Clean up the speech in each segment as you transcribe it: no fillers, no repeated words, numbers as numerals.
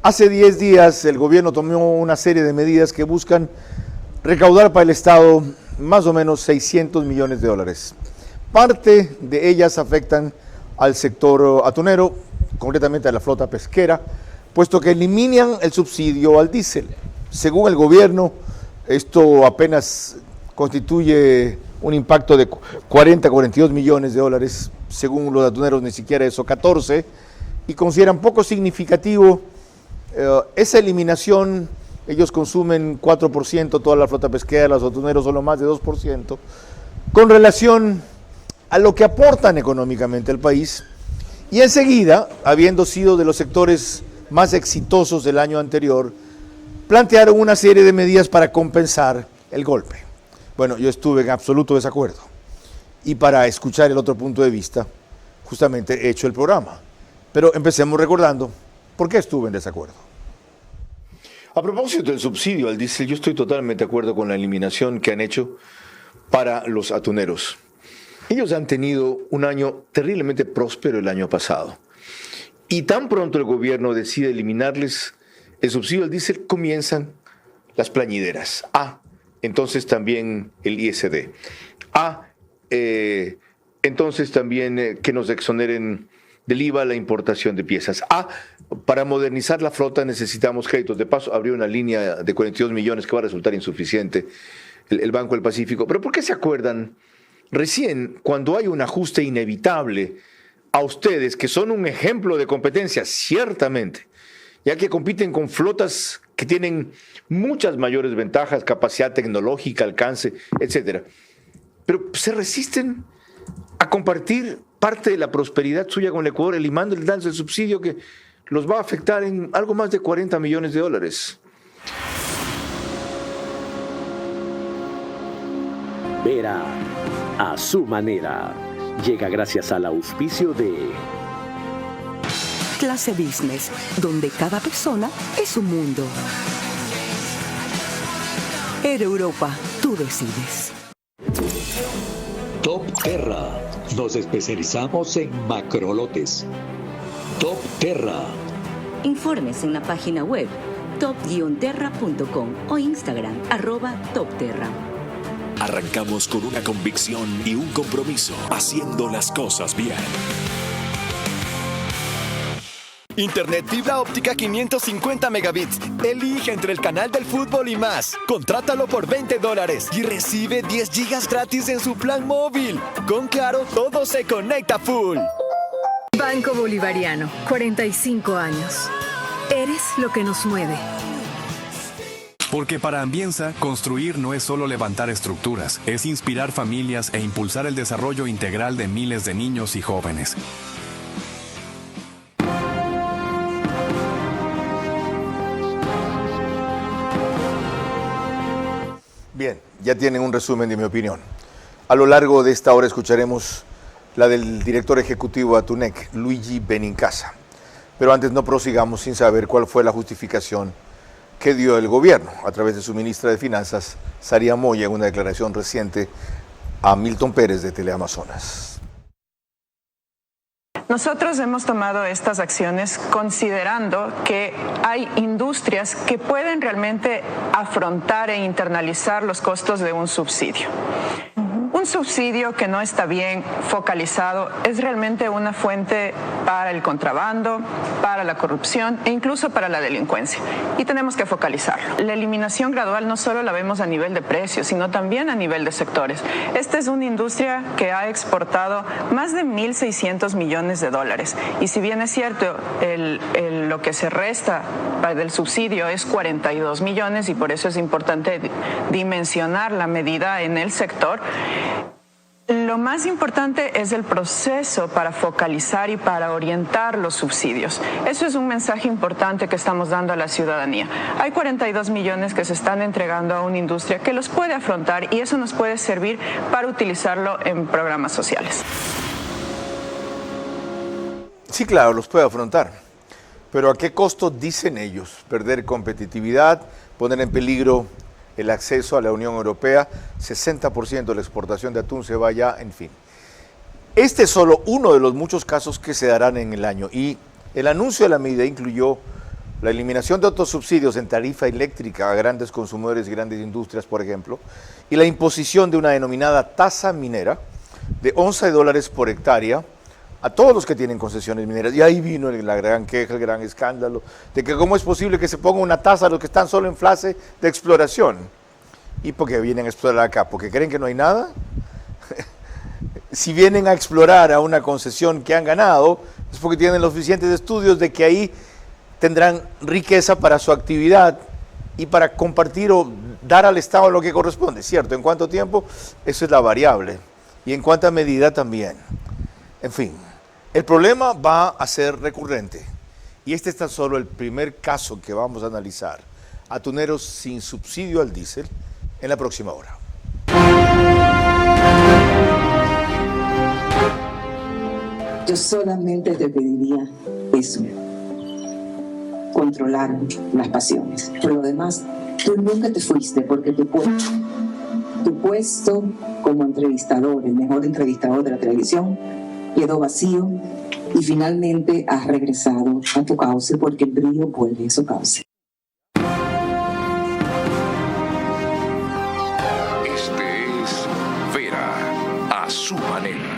Hace 10 días el gobierno tomó una serie de medidas que buscan recaudar para el Estado más o menos 600 millones de dólares. Parte de ellas afectan al sector atunero, concretamente a la flota pesquera, puesto que eliminan el subsidio al diésel. Según el gobierno, esto apenas constituye un impacto de 40 a 42 millones de dólares, según los atuneros ni siquiera eso, 14, y consideran poco significativo esa eliminación. Ellos consumen 4% toda la flota pesquera, los atuneros solo más de 2%, con relación a lo que aportan económicamente al país, y enseguida, habiendo sido de los sectores más exitosos del año anterior, plantearon una serie de medidas para compensar el golpe. Bueno, yo estuve en absoluto desacuerdo, y para escuchar el otro punto de vista, justamente he hecho el programa. Pero empecemos recordando por qué estuve en desacuerdo. A propósito del subsidio al diésel, yo estoy totalmente de acuerdo con la eliminación que han hecho para los atuneros. Ellos han tenido un año terriblemente próspero el año pasado. Y tan pronto el gobierno decide eliminarles el subsidio al diésel, comienzan las plañideras. Entonces también el ISD. Entonces también que nos exoneren del IVA la importación de piezas. Para modernizar la flota necesitamos créditos. De paso, abrió una línea de 42 millones que va a resultar insuficiente el Banco del Pacífico. Pero ¿por qué se acuerdan recién, cuando hay un ajuste inevitable, a ustedes, que son un ejemplo de competencia, ciertamente, ya que compiten con flotas que tienen muchas mayores ventajas, capacidad tecnológica, alcance, etcétera, pero se resisten a compartir parte de la prosperidad suya con el Ecuador, eliminándoles el subsidio que los va a afectar en algo más de 40 millones de dólares? Vera a su manera. Llega gracias al auspicio de Clase Business, donde cada persona es un mundo. Air Europa, tú decides. Top Terra. Nos especializamos en macrolotes. Top Terra. Informes en la página web top-terra.com o Instagram @topterra. Arrancamos con una convicción y un compromiso, haciendo las cosas bien. Internet fibra óptica 550 megabits. Elige entre el canal del fútbol y más. Contrátalo por $20 y recibe 10 gigas gratis en su plan móvil. Con Claro, todo se conecta full. Banco Bolivariano, 45 años. Eres lo que nos mueve. Porque para Ambienza, construir no es solo levantar estructuras, es inspirar familias e impulsar el desarrollo integral de miles de niños y jóvenes. Bien, ya tienen un resumen de mi opinión. A lo largo de esta hora escucharemos la del director ejecutivo de Atunec, Luigi Benincasa. Pero antes no prosigamos sin saber cuál fue la justificación que dio el gobierno a través de su ministra de Finanzas, Saria Moya, en una declaración reciente a Milton Pérez de Teleamazonas. Nosotros hemos tomado estas acciones considerando que hay industrias que pueden realmente afrontar e internalizar los costos de un subsidio. Un subsidio que no está bien focalizado es realmente una fuente para el contrabando, para la corrupción e incluso para la delincuencia. Y tenemos que focalizarlo. La eliminación gradual no solo la vemos a nivel de precios, sino también a nivel de sectores. Esta es una industria que ha exportado más de 1.600 millones de dólares. Y si bien es cierto, lo que se resta del subsidio es 42 millones y por eso es importante dimensionar la medida en el sector. Lo más importante es el proceso para focalizar y para orientar los subsidios. Eso es un mensaje importante que estamos dando a la ciudadanía. Hay 42 millones que se están entregando a una industria que los puede afrontar y eso nos puede servir para utilizarlo en programas sociales. Sí, claro, los puede afrontar. Pero ¿a qué costo dicen ellos? Perder competitividad, poner en peligro el acceso a la Unión Europea, 60% de la exportación de atún se va allá, en fin. Este es solo uno de los muchos casos que se darán en el año y el anuncio de la medida incluyó la eliminación de otros subsidios en tarifa eléctrica a grandes consumidores y grandes industrias, por ejemplo, y la imposición de una denominada tasa minera de $11 por hectárea a todos los que tienen concesiones mineras. Y ahí vino la gran queja, el gran escándalo, de que cómo es posible que se ponga una tasa a los que están solo en fase de exploración. ¿Y por qué vienen a explorar acá? ¿Porque creen que no hay nada? Si vienen a explorar a una concesión que han ganado, es porque tienen los suficientes estudios de que ahí tendrán riqueza para su actividad y para compartir o dar al Estado lo que corresponde, ¿cierto? ¿En cuánto tiempo? Eso es la variable. Y en cuánta medida también. En fin, el problema va a ser recurrente. Y este es tan solo el primer caso que vamos a analizar. Atuneros sin subsidio al diésel en la próxima hora. Yo solamente te pediría eso, controlar las pasiones. Por lo demás, tú nunca te fuiste porque tu puesto como entrevistador, el mejor entrevistador de la televisión, quedó vacío y finalmente has regresado a tu cauce porque el brillo vuelve a su cauce. Este es Vera, a su manera.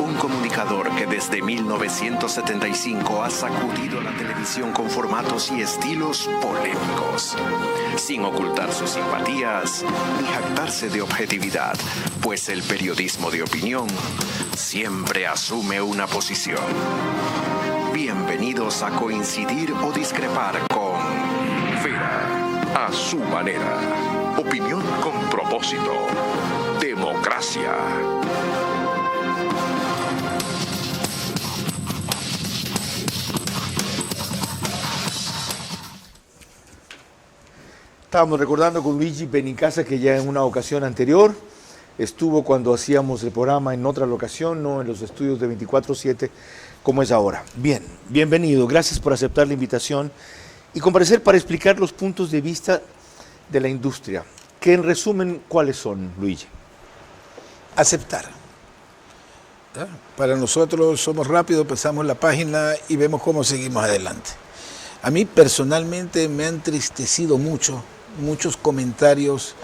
Un comunicador que desde 1975 ha sacudido la televisión con formatos y estilos polémicos, sin ocultar sus simpatías ni jactarse de objetividad, pues el periodismo de opinión siempre asume una posición. Bienvenidos a coincidir o discrepar con Vera, a su manera. Opinión con propósito. Democracia. Estábamos recordando con Luigi Benincasa que ya en una ocasión anterior estuvo cuando hacíamos el programa en otra locación, no en los estudios de 24/7 como es ahora. Bien, bienvenido, gracias por aceptar la invitación y comparecer para explicar los puntos de vista de la industria, que en resumen, ¿cuáles son, Luigi? Aceptar. ¿Ya? Para nosotros somos rápidos, pasamos la página y vemos cómo seguimos adelante. A mí personalmente me ha entristecido muchos comentarios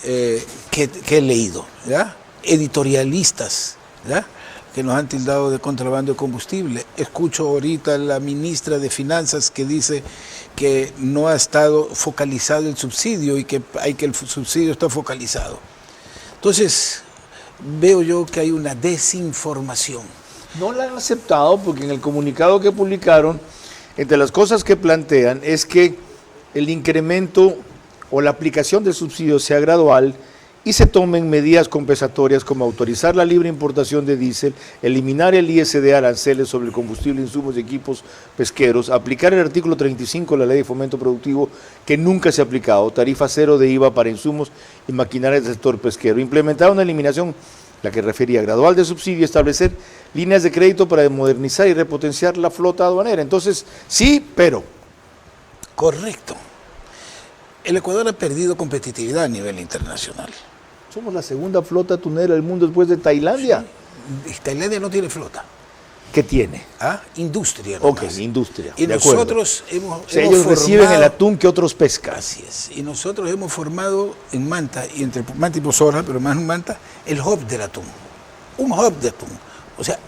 que he leído, ¿ya? Editorialistas, ¿ya? Que nos han tildado de contrabando de combustible. Escucho ahorita a la ministra de Finanzas que dice que no ha estado focalizado el subsidio y que el subsidio está focalizado. Entonces, veo yo que hay una desinformación. No la han aceptado porque en el comunicado que publicaron, entre las cosas que plantean es que el incremento o la aplicación del subsidio sea gradual y se tomen medidas compensatorias como autorizar la libre importación de diésel, eliminar el ISD aranceles sobre el combustible, insumos y equipos pesqueros, aplicar el artículo 35 de la Ley de Fomento Productivo que nunca se ha aplicado, tarifa cero de IVA para insumos y maquinaria del sector pesquero, implementar una eliminación, la que refería gradual de subsidio, establecer líneas de crédito para modernizar y repotenciar la flota aduanera. Entonces, sí, pero... Correcto. El Ecuador ha perdido competitividad a nivel internacional. Somos la segunda flota atunera del mundo después de Tailandia. Sí. Tailandia no tiene flota. ¿Qué tiene? Industria. Ok, industria. Y nosotros hemos ellos reciben el atún que otros pescan. Así es. Y nosotros hemos formado en Manta, y entre Manta y Pozora, pero más en Manta, el hub del atún. Un hub de atún. O sea,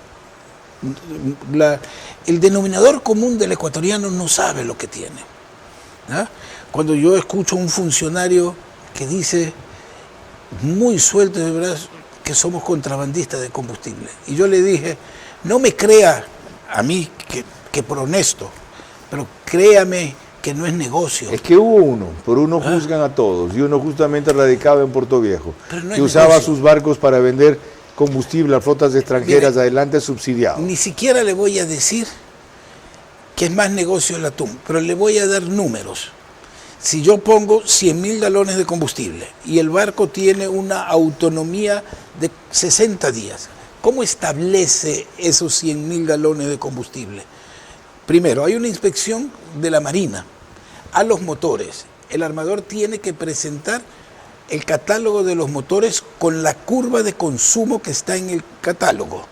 el denominador común del ecuatoriano no sabe lo que tiene. ¿Ah? Cuando yo escucho a un funcionario que dice muy suelto de brazos que somos contrabandistas de combustible, y yo le dije, no me crea a mí que por honesto, pero créame que no es negocio. Es que hubo uno, por uno juzgan a todos, y uno justamente radicaba en Puerto Viejo, no que usaba sus barcos para vender combustible a flotas extranjeras. Mire, adelante subsidiado. Ni siquiera le voy a decir que es más negocio el atún, pero le voy a dar números. Si yo pongo 100.000 galones de combustible y el barco tiene una autonomía de 60 días, ¿cómo establece esos 100.000 galones de combustible? Primero, hay una inspección de la Marina a los motores. El armador tiene que presentar el catálogo de los motores con la curva de consumo que está en el catálogo.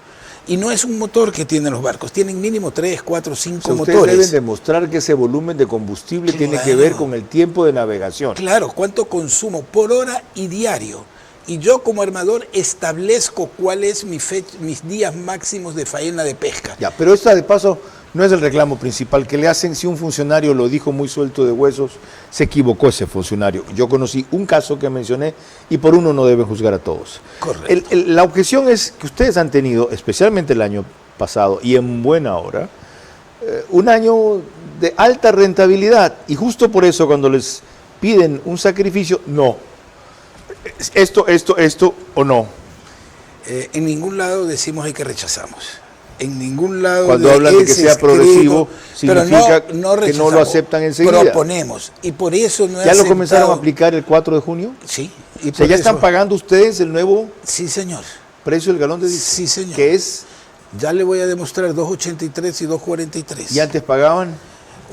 Y no es un motor que tienen los barcos, tienen mínimo 3, 4, 5 Ustedes motores. deben demostrar que ese volumen de combustible tiene que ver con el tiempo de navegación. Claro, cuánto consumo por hora y diario. Y yo como armador establezco cuál es mis días máximos de faena de pesca. Ya, pero esta de paso no es el reclamo principal que le hacen. Si un funcionario lo dijo muy suelto de huesos, se equivocó ese funcionario. Yo conocí un caso que mencioné y por uno no deben juzgar a todos. Correcto. La objeción es que ustedes han tenido, especialmente el año pasado y en buena hora, un año de alta rentabilidad y justo por eso cuando les piden un sacrificio, no. Esto o no. En ningún lado decimos que rechazamos. En ningún lado. Cuando hablan de que sea progresivo, significa que no lo aceptan enseguida. Proponemos. Y por eso no ¿Ya lo comenzaron a aplicar el 4 de junio? Sí. O sea, ¿ya están pagando ustedes el nuevo señor. precio del galón de diésel? Sí, señor. ¿Qué es? Ya le voy a demostrar 2.83 y 2.43. ¿Y antes pagaban?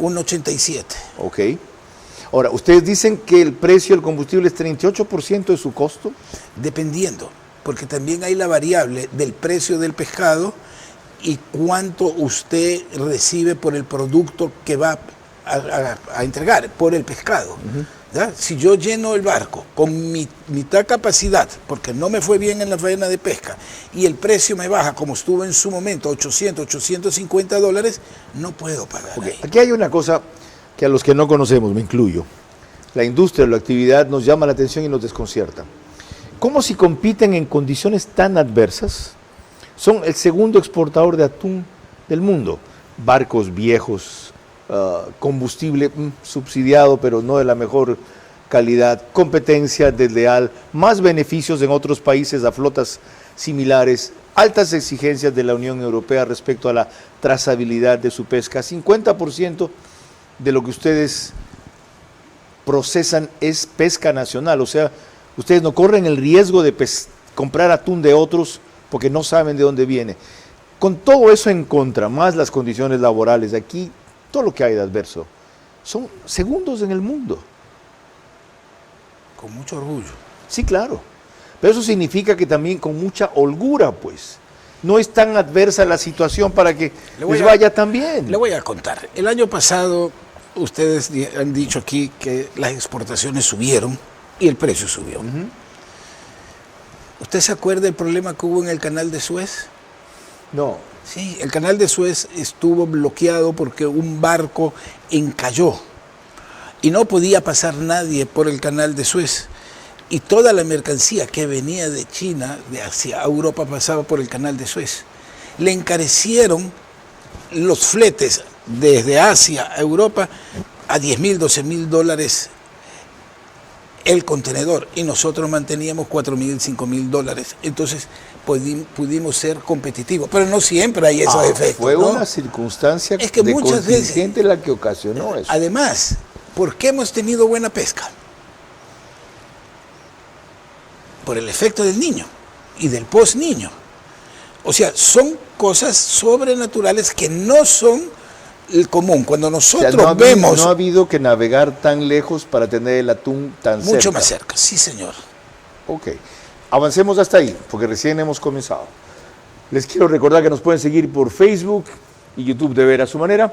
1.87. Ok. Ahora, ustedes dicen que el precio del combustible es 38% de su costo. Dependiendo, porque también hay la variable del precio del pescado y cuánto usted recibe por el producto que va a entregar, por el pescado. ¿Ya? Si yo lleno el barco con mitad capacidad, porque no me fue bien en la faena de pesca, y el precio me baja como estuvo en su momento, $850, no puedo pagar. Okay. Aquí hay una cosa que a los que no conocemos, me incluyo, la industria, la actividad nos llama la atención y nos desconcierta. ¿Cómo si compiten en condiciones tan adversas? Son el segundo exportador de atún del mundo. Barcos viejos, combustible subsidiado, pero no de la mejor calidad, competencia desleal, más beneficios en otros países a flotas similares, altas exigencias de la Unión Europea respecto a la trazabilidad de su pesca. 50% de lo que ustedes procesan es pesca nacional, o sea, ustedes no corren el riesgo de comprar atún de otros porque no saben de dónde viene. Con todo eso en contra, más las condiciones laborales, aquí todo lo que hay de adverso, son segundos en el mundo. Con mucho orgullo. Sí, claro, pero eso significa que también con mucha holgura, pues. No es tan adversa la situación para que les vaya tan bien. Le voy a contar. El año pasado, ustedes han dicho aquí que las exportaciones subieron y el precio subió. ¿Usted se acuerda del problema que hubo en el canal de Suez? No. Sí, el canal de Suez estuvo bloqueado porque un barco encalló y no podía pasar nadie por el canal de Suez. Y toda la mercancía que venía de China, de hacia Europa, pasaba por el canal de Suez. Le encarecieron los fletes desde Asia a Europa a $10,000, $12,000 el contenedor, y nosotros manteníamos $4,000, $5,000. Entonces pudimos ser competitivos, pero no siempre hay esos efectos. Fue ¿no? una circunstancia es que de muchas contingente veces, la que ocasionó eso. Además, ¿por qué hemos tenido buena pesca? Por el efecto del niño y del post-niño. O sea, son cosas sobrenaturales que no son el común. Cuando nosotros vemos... No ha habido que navegar tan lejos para tener el atún tan cerca. Mucho más cerca, sí señor. Ok, avancemos hasta ahí, porque recién hemos comenzado. Les quiero recordar que nos pueden seguir por Facebook y YouTube de Ver a su manera.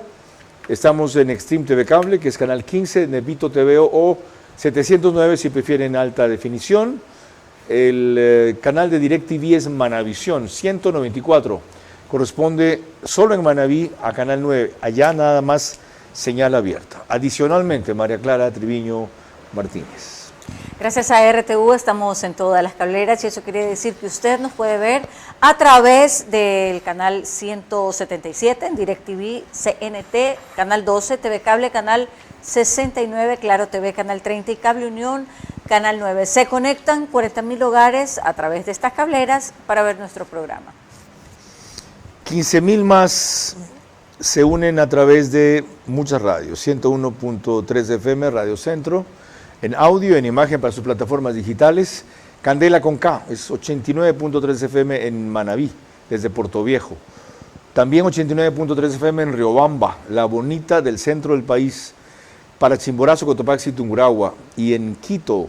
Estamos en Extreme TV Cable, que es canal 15, Nevito TV o 709 si prefieren alta definición. El canal de DirecTV es Manavisión 194, corresponde solo en Manaví a Canal 9, allá nada más señal abierta. Adicionalmente, María Clara Triviño Martínez. Gracias a RTV estamos en todas las cableras y eso quiere decir que usted nos puede ver a través del canal 177 en DirecTV, CNT, canal 12, TV Cable, canal 69, Claro TV, canal 30 y Cable Unión, canal 9. Se conectan 40,000 hogares a través de estas cableras para ver nuestro programa. 15,000 más se unen a través de muchas radios, 101.3 FM, Radio Centro, en audio, en imagen para sus plataformas digitales. Candela con K, es 89.3 FM en Manaví, desde Puerto Viejo. También 89.3 FM en Riobamba, la bonita del centro del país, para Chimborazo, Cotopaxi, Tungurahua. Y en Quito,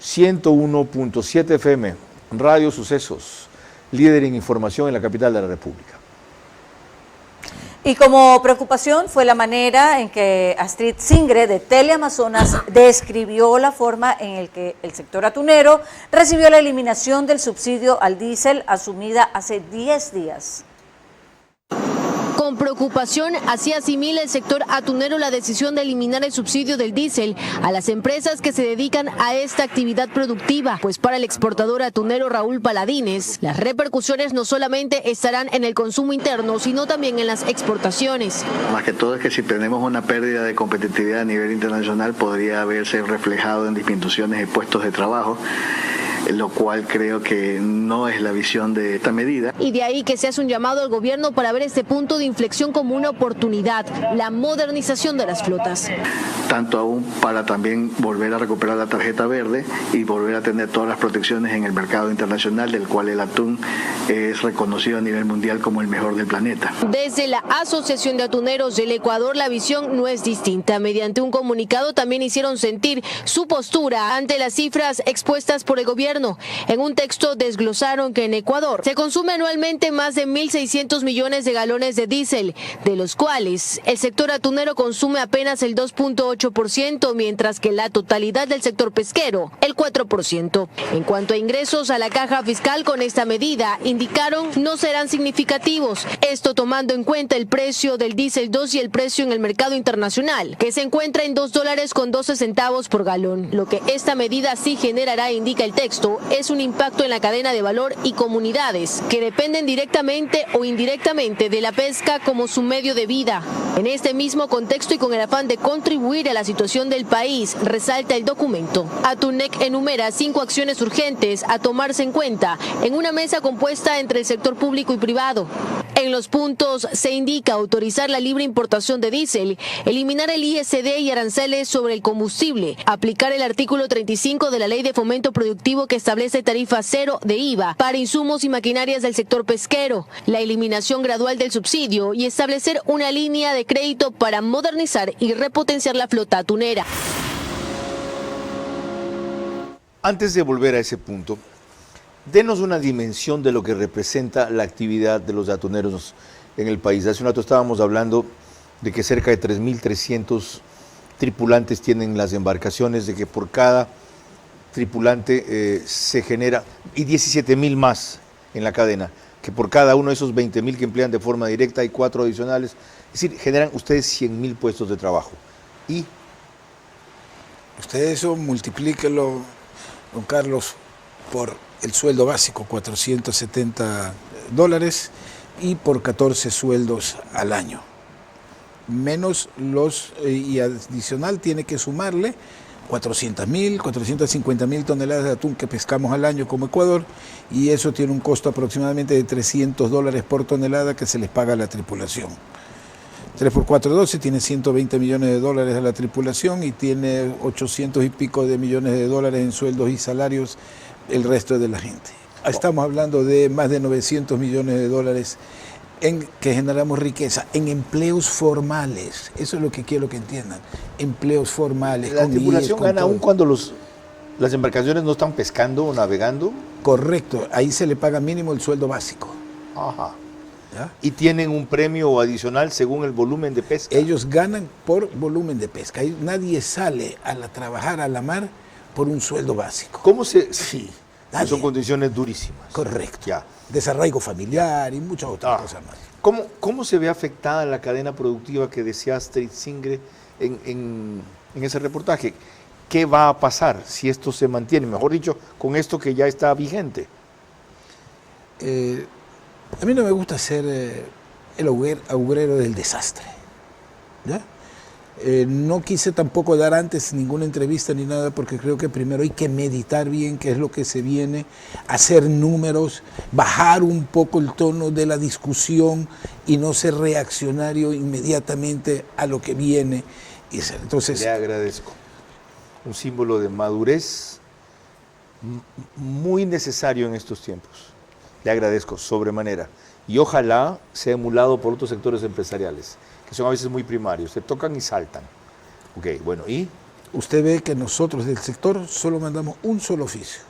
101.7 FM, Radio Sucesos, líder en información en la capital de la República. Y como preocupación fue la manera en que Astrid Singre de Teleamazonas describió la forma en la que el sector atunero recibió la eliminación del subsidio al diésel asumida hace 10 días. Con preocupación, así asimila el sector atunero la decisión de eliminar el subsidio del diésel a las empresas que se dedican a esta actividad productiva, pues para el exportador atunero Raúl Paladines, las repercusiones no solamente estarán en el consumo interno, sino también en las exportaciones. Más que todo es que si tenemos una pérdida de competitividad a nivel internacional, podría verse reflejado en disminuciones de puestos de trabajo, lo cual creo que no es la visión de esta medida. Y de ahí que se hace un llamado al gobierno para ver este punto de inflexión como una oportunidad, la modernización de las flotas. Tanto aún para también volver a recuperar la tarjeta verde y volver a tener todas las protecciones en el mercado internacional, del cual el atún es reconocido a nivel mundial como el mejor del planeta. Desde la Asociación de Atuneros del Ecuador, la visión no es distinta. Mediante un comunicado también hicieron sentir su postura ante las cifras expuestas por el gobierno. En un texto desglosaron que en Ecuador se consume anualmente más de 1.600 millones de galones de diésel, de los cuales el sector atunero consume apenas el 2.8%, mientras que la totalidad del sector pesquero, el 4%. En cuanto a ingresos a la caja fiscal con esta medida, indicaron no serán significativos, esto tomando en cuenta el precio del diésel 2 y el precio en el mercado internacional, que se encuentra en $2.12 por galón. Lo que esta medida sí generará, indica el texto, es un impacto en la cadena de valor y comunidades que dependen directamente o indirectamente de la pesca como su medio de vida. En este mismo contexto y con el afán de contribuir a la situación del país, resalta el documento. Atunec enumera 5 acciones urgentes a tomarse en cuenta en una mesa compuesta entre el sector público y privado. En los puntos se indica autorizar la libre importación de diésel, eliminar el ISD y aranceles sobre el combustible, aplicar el artículo 35 de la Ley de Fomento Productivo que establece tarifa cero de IVA para insumos y maquinarias del sector pesquero, la eliminación gradual del subsidio y establecer una línea de crédito para modernizar y repotenciar la flota atunera. Antes de volver a ese punto, denos una dimensión de lo que representa la actividad de los atuneros en el país. Hace un rato estábamos hablando de que cerca de 3.300 tripulantes tienen las embarcaciones, de que por cada tripulante se genera, y 17.000 más en la cadena, que por cada uno de esos 20.000 que emplean de forma directa hay 4 adicionales, es decir, generan ustedes 100.000 puestos de trabajo. Y usted eso multiplíquelo, don Carlos, por el sueldo básico, $470, y por 14 sueldos al año. Menos los, y adicional tiene que sumarle 400.000, 450.000 toneladas de atún que pescamos al año como Ecuador, y eso tiene un costo aproximadamente de $300 por tonelada que se les paga a la tripulación. 3 por 4, 12, tiene $120 millones a la tripulación y tiene 800 y pico de millones de dólares en sueldos y salarios el resto de la gente. Estamos hablando de más de $900 millones en que generamos riqueza en empleos formales. Eso es lo que quiero que entiendan. Empleos formales. La tripulación gana aún cuando las embarcaciones no están pescando o navegando. Correcto, ahí se le paga mínimo el sueldo básico. Ajá. ¿Ya? Y tienen un premio adicional según el volumen de pesca. Ellos ganan por volumen de pesca. Nadie sale a trabajar a la mar por un sueldo básico. ¿Cómo se...? Sí, son condiciones durísimas. Correcto. Ya. Desarraigo familiar y muchas otras cosas más. ¿Cómo se ve afectada la cadena productiva que decía Astrid Singre en ese reportaje? ¿Qué va a pasar si esto se mantiene? Mejor dicho, con esto que ya está vigente. A mí no me gusta ser el agurero del desastre. ¿Ya? No quise tampoco dar antes ninguna entrevista ni nada, porque creo que primero hay que meditar bien qué es lo que se viene, hacer números, bajar un poco el tono de la discusión y no ser reaccionario inmediatamente a lo que viene. Entonces, le agradezco. Un símbolo de madurez muy necesario en estos tiempos. Le agradezco sobremanera. Y ojalá sea emulado por otros sectores empresariales, que son a veces muy primarios, se tocan y saltan. Ok, bueno, ¿y? Usted ve que nosotros del sector solo mandamos un solo oficio.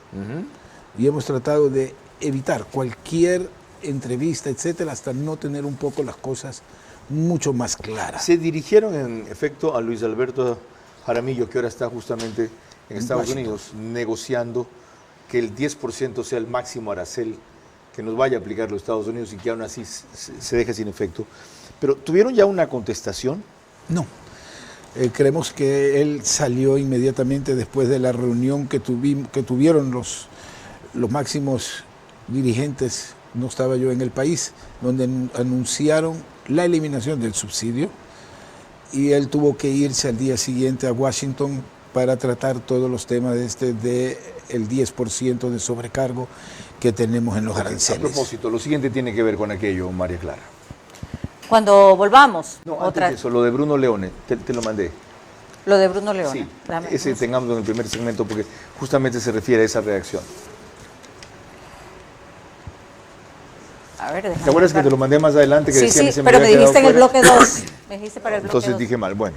Y hemos tratado de evitar cualquier entrevista, etcétera, hasta no tener un poco las cosas mucho más claras. Se dirigieron en efecto a Luis Alberto Jaramillo, que ahora está justamente en Estados Unidos negociando que el 10% sea el máximo arancel que nos vaya a aplicar los Estados Unidos y que aún así se deje sin efecto. Pero ¿tuvieron ya una contestación? No. Creemos que él salió inmediatamente después de la reunión que tuvieron los máximos dirigentes, no estaba yo en el país, donde anunciaron la eliminación del subsidio, y él tuvo que irse al día siguiente a Washington para tratar todos los temas de el 10% de sobrecargo que tenemos en los aranceles. A propósito, lo siguiente tiene que ver con aquello, María Clara. Cuando volvamos. No, antes de eso, lo de Bruno Leone, te lo mandé. Lo de Bruno Leone. Sí, ese tengamos en el primer segmento porque justamente se refiere a esa reacción. A ver, ¿Te acuerdas que te lo mandé más adelante? Que sí, decía, pero me dijiste en el bloque 2. Me dijiste para el bloque 2. Entonces dije mal, bueno,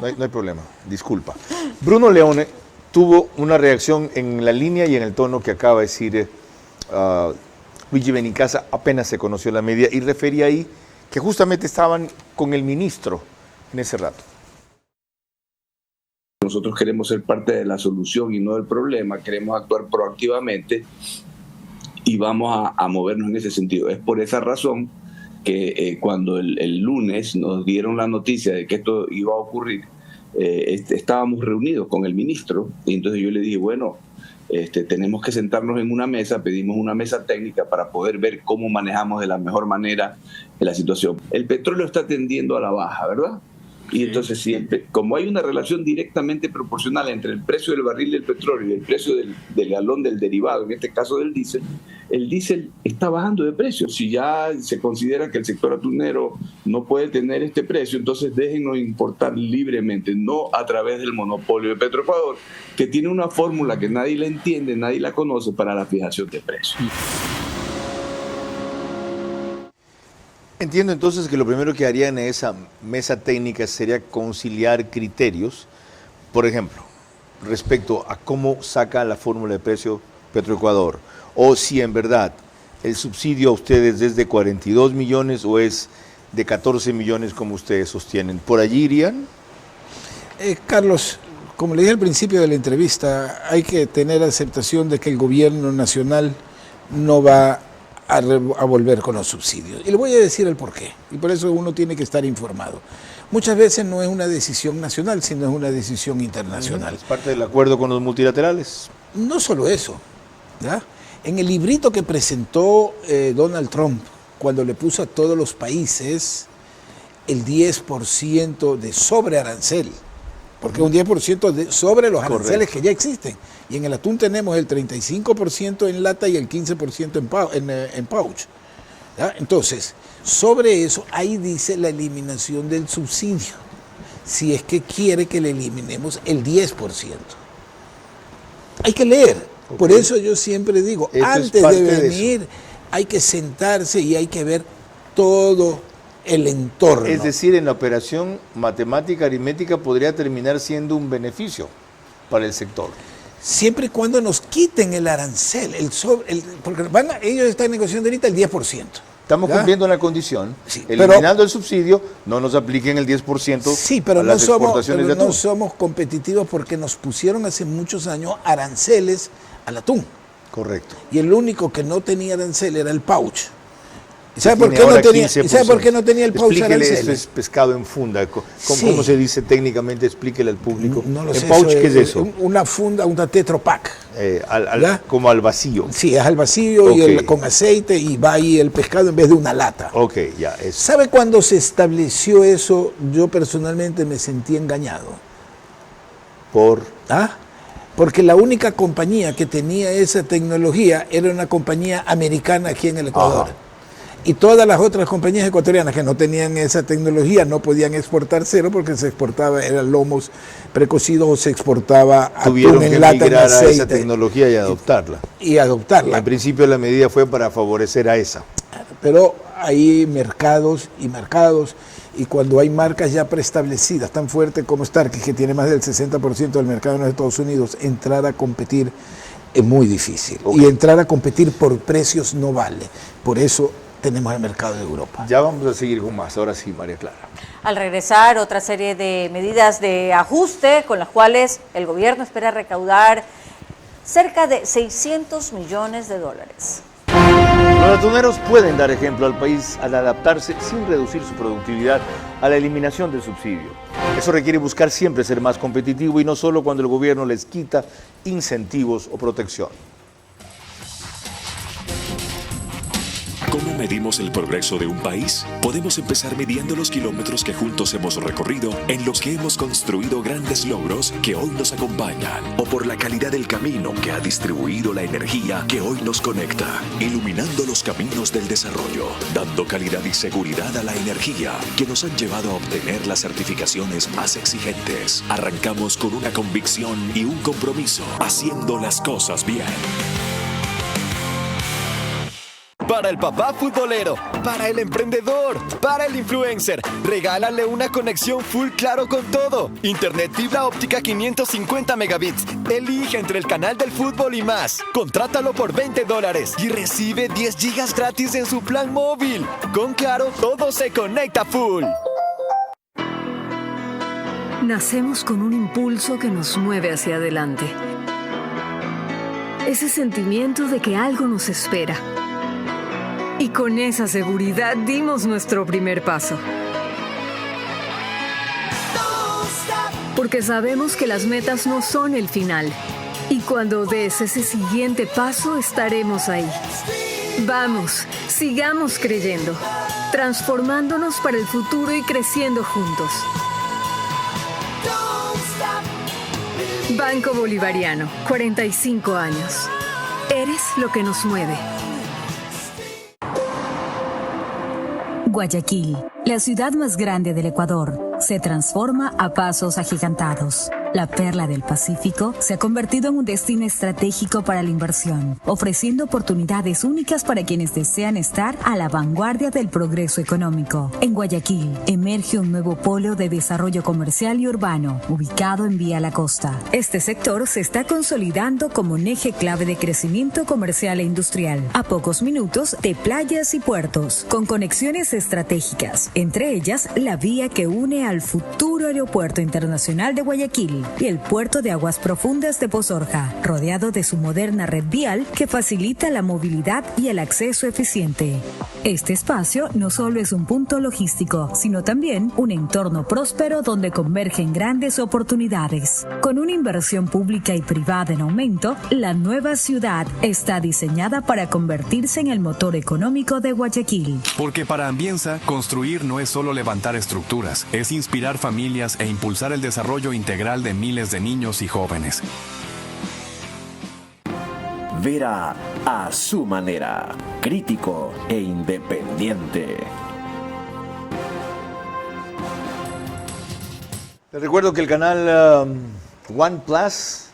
no hay problema, disculpa. Bruno Leone tuvo una reacción en la línea y en el tono que acaba de decir Luigi Benincasa, apenas se conoció la medida, y refería ahí que justamente estaban con el ministro en ese rato. Nosotros queremos ser parte de la solución y no del problema, queremos actuar proactivamente y vamos a movernos en ese sentido. Es por esa razón que cuando el lunes nos dieron la noticia de que esto iba a ocurrir, estábamos reunidos con el ministro y entonces yo le dije, bueno, tenemos que sentarnos en una mesa, pedimos una mesa técnica para poder ver cómo manejamos de la mejor manera la situación. El petróleo está tendiendo a la baja, ¿verdad? Y entonces, como hay una relación directamente proporcional entre el precio del barril del petróleo y el precio del galón del derivado, en este caso del diésel, el diésel está bajando de precio. Si ya se considera que el sector atunero no puede tener este precio, entonces déjennos importar libremente, no a través del monopolio de Petroecuador, que tiene una fórmula que nadie la entiende, nadie la conoce para la fijación de precios. Entiendo entonces que lo primero que harían en esa mesa técnica sería conciliar criterios, por ejemplo, respecto a cómo saca la fórmula de precio Petroecuador, o si en verdad el subsidio a ustedes es de 42 millones o es de 14 millones como ustedes sostienen. ¿Por allí irían? Carlos, como le dije al principio de la entrevista, hay que tener aceptación de que el gobierno nacional no va a volver con los subsidios. Y le voy a decir el porqué, y por eso uno tiene que estar informado. Muchas veces no es una decisión nacional, sino es una decisión internacional. Es parte del acuerdo con los multilaterales. No solo eso, ¿ya? En el librito que presentó Donald Trump, cuando le puso a todos los países el 10% de sobrearancel, porque un 10% sobre los aranceles que ya existen. Y en el atún tenemos el 35% en lata y el 15% en pouch. ¿Ya? Entonces, sobre eso, ahí dice la eliminación del subsidio, si es que quiere que le eliminemos el 10%. Hay que leer. Okay. Por eso yo siempre digo, antes de venir, hay que sentarse y hay que ver todo el entorno. Es decir, en la operación matemática aritmética podría terminar siendo un beneficio para el sector. Siempre y cuando nos quiten el arancel, porque ellos están negociando ahorita el 10%. Estamos cumpliendo la condición, sí, eliminando el subsidio, no nos apliquen el 10% sí, pero a las exportaciones de atún. No somos competitivos porque nos pusieron hace muchos años aranceles al atún. Correcto. Y el único que no tenía arancel era el pouch. ¿Y sabe por qué no tenía el pouch arancel? Esto es pescado en funda. ¿Cómo se dice técnicamente? Explíquele al público. No lo sé. ¿El pouch qué es eso? Una funda, una Tetra Pak. Como al vacío. Sí, es al vacío y con aceite y va ahí el pescado en vez de una lata. Ok, ya. ¿Sabe cuándo se estableció eso? Yo personalmente me sentí engañado. Porque la única compañía que tenía esa tecnología era una compañía americana aquí en el Ecuador. Ajá. Y todas las otras compañías ecuatorianas que no tenían esa tecnología no podían exportar cero porque se exportaba, eran lomos precocidos o se exportaba atún en lata en aceite. Tuvieron que migrar a esa tecnología y adoptarla. En principio la medida fue para favorecer a esa. Pero hay mercados y mercados, y cuando hay marcas ya preestablecidas, tan fuertes como Starkey, que tiene más del 60% del mercado en los Estados Unidos, entrar a competir es muy difícil. Y entrar a competir por precios no vale. Por eso tenemos el mercado de Europa. Ya vamos a seguir con más. Ahora sí, María Clara. Al regresar, otra serie de medidas de ajuste con las cuales el gobierno espera recaudar cerca de 600 millones de dólares. Los atuneros pueden dar ejemplo al país al adaptarse sin reducir su productividad a la eliminación del subsidio. Eso requiere buscar siempre ser más competitivo y no solo cuando el gobierno les quita incentivos o protección. ¿Cómo medimos el progreso de un país? Podemos empezar midiendo los kilómetros que juntos hemos recorrido, en los que hemos construido grandes logros que hoy nos acompañan, o por la calidad del camino que ha distribuido la energía que hoy nos conecta, iluminando los caminos del desarrollo, dando calidad y seguridad a la energía que nos han llevado a obtener las certificaciones más exigentes. Arrancamos con una convicción y un compromiso, haciendo las cosas bien. Para el papá futbolero, para el emprendedor, para el influencer, regálale una conexión full claro con todo. Internet fibra óptica 550 megabits. Elige entre el canal del fútbol y más. Contrátalo por $20 y recibe 10 gigas gratis en su plan móvil. Con Claro, todo se conecta full. Nacemos con un impulso que nos mueve hacia adelante. Ese sentimiento de que algo nos espera. Y con esa seguridad dimos nuestro primer paso. Porque sabemos que las metas no son el final. Y cuando des ese siguiente paso, estaremos ahí. Vamos, sigamos creyendo, transformándonos para el futuro y creciendo juntos. Banco Bolivariano, 45 años. Eres lo que nos mueve. Guayaquil, la ciudad más grande del Ecuador, se transforma a pasos agigantados. La perla del Pacífico se ha convertido en un destino estratégico para la inversión, ofreciendo oportunidades únicas para quienes desean estar a la vanguardia del progreso económico. En Guayaquil emerge un nuevo polo de desarrollo comercial y urbano, ubicado en Vía La Costa. Este sector se está consolidando como un eje clave de crecimiento comercial e industrial, a pocos minutos de playas y puertos, con conexiones estratégicas, entre ellas la vía que une al futuro Aeropuerto Internacional de Guayaquil y el puerto de aguas profundas de Pozorja, rodeado de su moderna red vial que facilita la movilidad y el acceso eficiente. Este espacio no solo es un punto logístico, sino también un entorno próspero donde convergen grandes oportunidades. Con una inversión pública y privada en aumento, la nueva ciudad está diseñada para convertirse en el motor económico de Guayaquil. Porque para Ambienza, construir no es solo levantar estructuras, es inspirar familias e impulsar el desarrollo integral de miles de niños y jóvenes. Vera a su manera, crítico e independiente. Les recuerdo que el canal One Plus,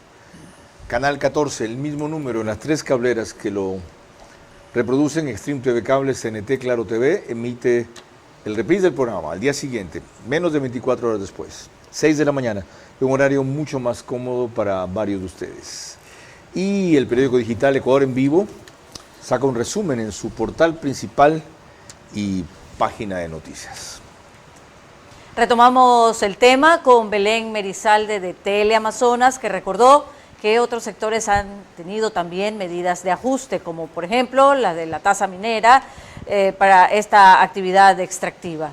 canal 14, el mismo número en las 3 cableras que lo reproducen, Extreme TV Cable, CNT, Claro TV, emite el reprise del programa al día siguiente, menos de 24 horas después, 6 de la mañana, un horario mucho más cómodo para varios de ustedes. Y el periódico digital Ecuador en Vivo saca un resumen en su portal principal y página de noticias. Retomamos el tema con Belén Merizalde de Teleamazonas, que recordó que otros sectores han tenido también medidas de ajuste, como por ejemplo la de la tasa minera para esta actividad extractiva.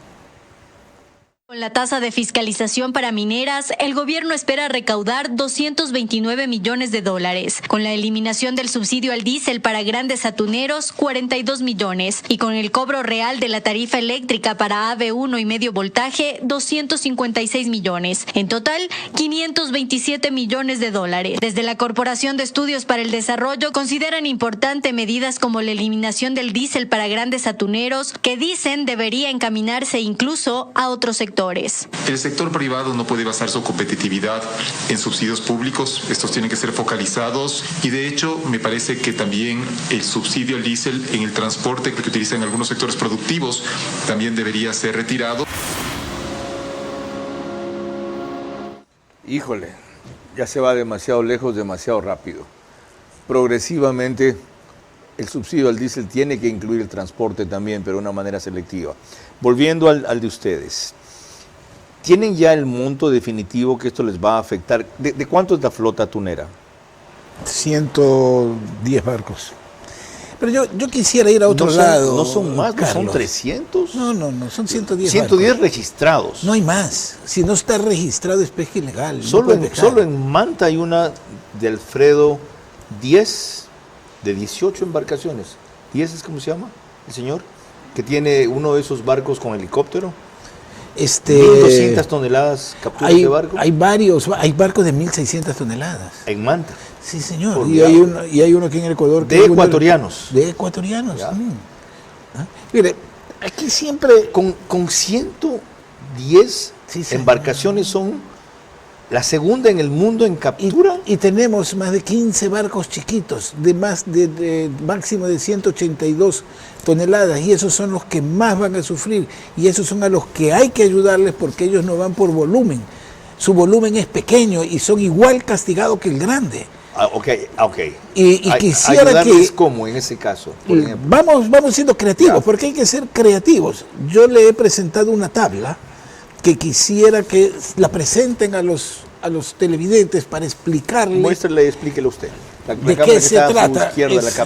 Con la tasa de fiscalización para mineras, el gobierno espera recaudar 229 millones de dólares. Con la eliminación del subsidio al diésel para grandes atuneros, 42 millones. Y con el cobro real de la tarifa eléctrica para AB1 y medio voltaje, 256 millones. En total, 527 millones de dólares. Desde la Corporación de Estudios para el Desarrollo consideran importante medidas como la eliminación del diésel para grandes atuneros, que dicen debería encaminarse incluso a otros sectores. El sector privado no puede basar su competitividad en subsidios públicos, estos tienen que ser focalizados y de hecho me parece que también el subsidio al diésel en el transporte que utilizan algunos sectores productivos también debería ser retirado. Híjole, ya se va demasiado lejos, demasiado rápido. progresivamente el subsidio al diésel tiene que incluir el transporte también, pero de una manera selectiva. Volviendo al de ustedes, ¿tienen ya el monto definitivo que esto les va a afectar? ¿De cuánto es la flota tunera? 110 barcos. Pero yo quisiera ir a otro lado. No son más, Carlos. ¿no son 300? No, son 110 110 barcos. registrados. No hay más. Si no está registrado es pesca ilegal. Solo, no solo en Manta hay una de Alfredo 10, de 18 embarcaciones. ¿10 es cómo se llama el señor? Que tiene uno de esos barcos con helicóptero. 1.200 toneladas capturas de barco. Hay barcos de 1.600 toneladas. En Manta. Sí, señor. Y hay uno aquí en el Ecuador. De ecuatorianos. De ecuatorianos. Mire, aquí siempre... Con 110 embarcaciones son la segunda en el mundo en captura. Y tenemos más de 15 barcos chiquitos, de máximo de 182 toneladas, y esos son los que más van a sufrir, y esos son a los que hay que ayudarles porque ellos no van por volumen. Su volumen es pequeño y son igual castigados que el grande. Ok. Y quisiera que... ¿Cómo en ese caso? Vamos siendo creativos, porque hay que ser creativos. Yo le he presentado una tabla que quisiera que la presenten a los televidentes para explicarles. Muéstrele y explíquele usted. ¿De qué se trata?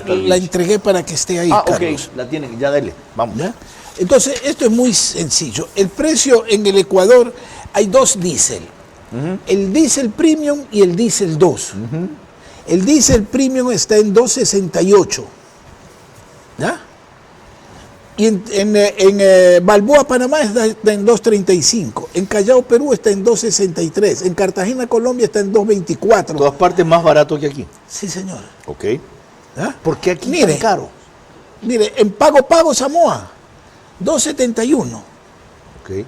La entregué para que esté ahí, Carlos. La tienen, ya dale, vamos. ¿Ya? Entonces, esto es muy sencillo. El precio en el Ecuador, hay dos diésel. El diésel premium y el diésel 2. El diésel premium está en 2.68. ¿Ya? Y en Balboa, Panamá está en 2.35. En Callao, Perú está en 2.63. En Cartagena, Colombia está en 2.24. Todas partes más barato que aquí. Sí, señor. Ok. ¿Ah? ¿Por qué aquí es tan caro? Mire, en Pago Samoa, 2.71. Ok.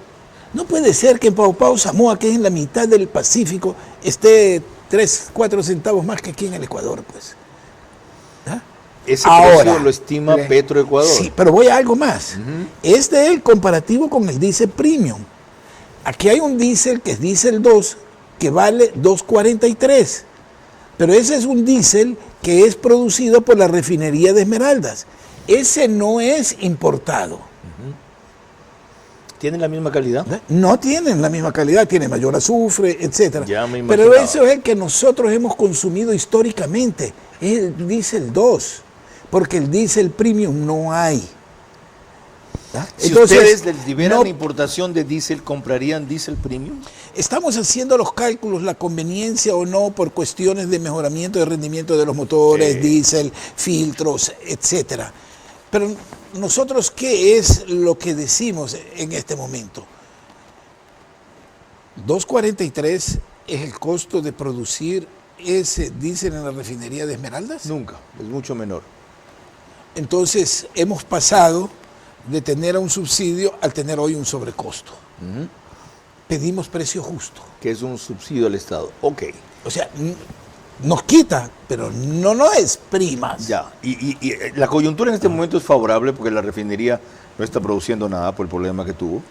No puede ser que en Pago Samoa, que es en la mitad del Pacífico, esté 3-4 centavos más que aquí en el Ecuador, pues. ¿Ah? Ese precio lo estima Petroecuador. Sí, pero voy a algo más. Este es el comparativo con el diésel premium. Aquí hay un diésel que es diésel 2 que vale 2.43. Pero ese es un diésel que es producido por la refinería de Esmeraldas. Ese no es importado. ¿Tienen la misma calidad? No tienen la misma calidad, tiene mayor azufre, etc. Pero eso es el que nosotros hemos consumido históricamente. Es el diésel 2. Porque el diésel premium no hay. Si ustedes les liberan la importación de diésel, ¿comprarían diésel premium? Estamos haciendo los cálculos, la conveniencia o no, por cuestiones de mejoramiento de rendimiento de los motores, diésel, filtros, etcétera. Pero nosotros, ¿qué es lo que decimos en este momento? 2.43 es el costo de producir ese diésel en la refinería de Esmeraldas. Nunca, es mucho menor. Entonces, hemos pasado de tener un subsidio al tener hoy un sobrecosto. Pedimos precio justo. Que es un subsidio al Estado. Ok. O sea, nos quita, pero no es primas. Ya, y la coyuntura en este momento es favorable porque la refinería no está produciendo nada por el problema que tuvo.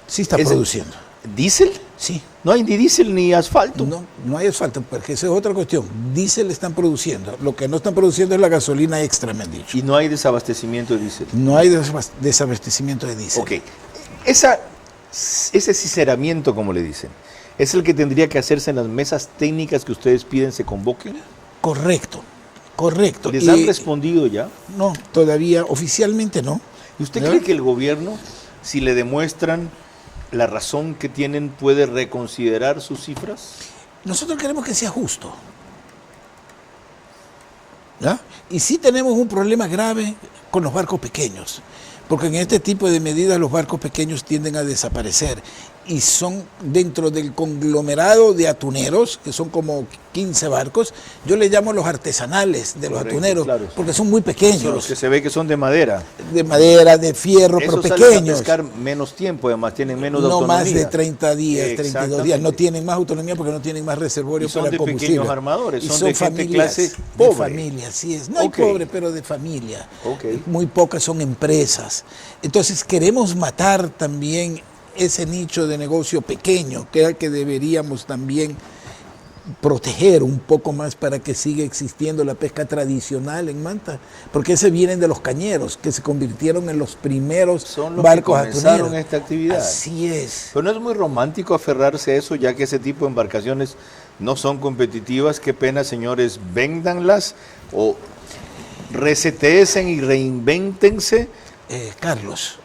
Sí está produciendo. ¿Diésel? Sí. No hay ni diésel ni asfalto. No hay asfalto, porque esa es otra cuestión. Diésel están produciendo. Lo que no están produciendo es la gasolina extra, me han dicho. Y no hay desabastecimiento de diésel. No hay desabastecimiento de diésel. Ok. Ese sinceramiento, como le dicen, ¿es el que tendría que hacerse en las mesas técnicas que ustedes piden se convoquen? Correcto. ¿Les han respondido ya? No, todavía oficialmente no. ¿Y usted cree que el gobierno, si le demuestran la razón que tienen, puede reconsiderar sus cifras? Nosotros queremos que sea justo. ¿Ya? Y sí tenemos un problema grave con los barcos pequeños, porque en este tipo de medidas los barcos pequeños tienden a desaparecer y son dentro del conglomerado de atuneros, que son como 15 barcos, yo les llamo los artesanales de los atuneros, claro, porque son muy pequeños. Son los que se ve que son de madera. De madera, de fierro, pero pequeños. Salen a pescar menos tiempo, además tienen menos autonomía. No más de 30 días, 32 días, no tienen más autonomía porque no tienen más reservorios para combustible. Son de pequeños armadores, y son de gente clase pobre. De familia, sí es. No hay pobre, pero de familia. Muy pocas son empresas. Entonces queremos matar también ese nicho de negocio pequeño, que es el que deberíamos también proteger un poco más para que siga existiendo la pesca tradicional en Manta, porque ese vienen de los cañeros, que se convirtieron en los primeros barcos que comenzaron atuneros. esta actividad. Así es. Pero no es muy romántico aferrarse a eso, ya que ese tipo de embarcaciones no son competitivas. Qué pena, señores, véndanlas o resetéense y reinvéntense. Carlos,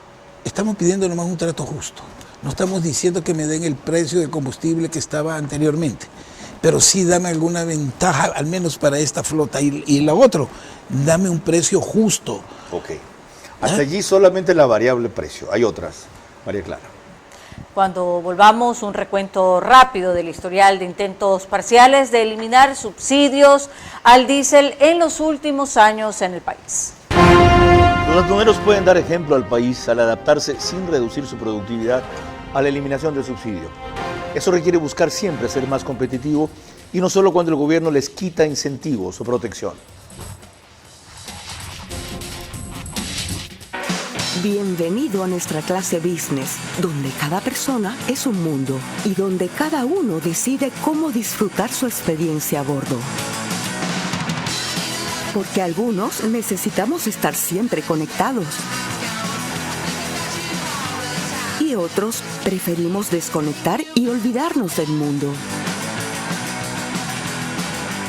estamos pidiendo nomás un trato justo. No estamos diciendo que me den el precio del combustible que estaba anteriormente, pero sí dame alguna ventaja, al menos para esta flota. Y la otra, dame un precio justo. Ok. Hasta allí solamente la variable precio. Hay otras, María Clara. Cuando volvamos, un recuento rápido del historial de intentos parciales de eliminar subsidios al diésel en los últimos años en el país. Los atuneros pueden dar ejemplo al país al adaptarse sin reducir su productividad a la eliminación del subsidio. Eso requiere buscar siempre ser más competitivo y no solo cuando el gobierno les quita incentivos o protección. Bienvenido a nuestra clase business, donde cada persona es un mundo y donde cada uno decide cómo disfrutar su experiencia a bordo. Porque algunos necesitamos estar siempre conectados. Y otros preferimos desconectar y olvidarnos del mundo.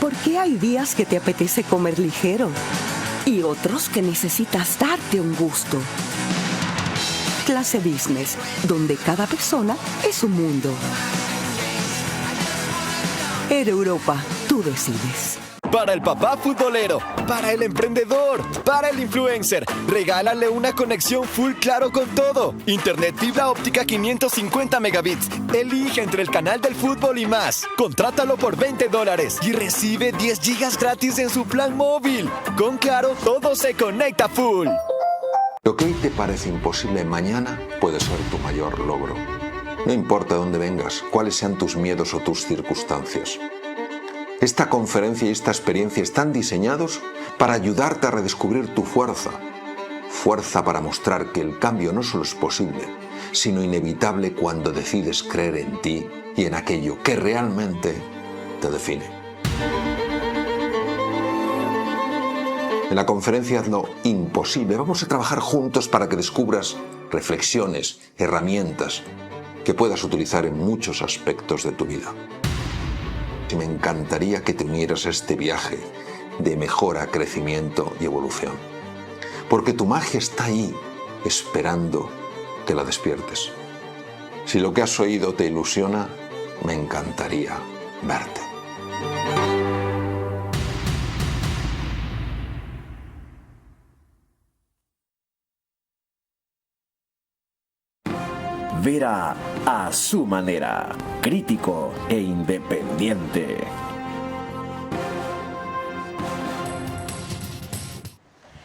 Porque hay días que te apetece comer ligero y otros que necesitas darte un gusto. Clase Business, donde cada persona es un mundo. Air Europa, tú decides. Para el papá futbolero, para el emprendedor, para el influencer, regálale una conexión full claro con todo. Internet fibra óptica 550 megabits. Elige entre el canal del fútbol y más. Contrátalo por $20 y recibe 10 gigas gratis en su plan móvil. Con Claro, todo se conecta full. Lo que hoy te parece imposible, mañana puede ser tu mayor logro. No importa dónde vengas, cuáles sean tus miedos o tus circunstancias. Esta conferencia y esta experiencia están diseñados para ayudarte a redescubrir tu fuerza. Fuerza para mostrar que el cambio no solo es posible, sino inevitable cuando decides creer en ti y en aquello que realmente te define. En la conferencia Hazlo Imposible vamos a trabajar juntos para que descubras reflexiones, herramientas que puedas utilizar en muchos aspectos de tu vida. Y me encantaría que te unieras a este viaje de mejora, crecimiento y evolución. Porque tu magia está ahí, esperando que la despiertes. Si lo que has oído te ilusiona, me encantaría verte. Vera a su manera, crítico e independiente.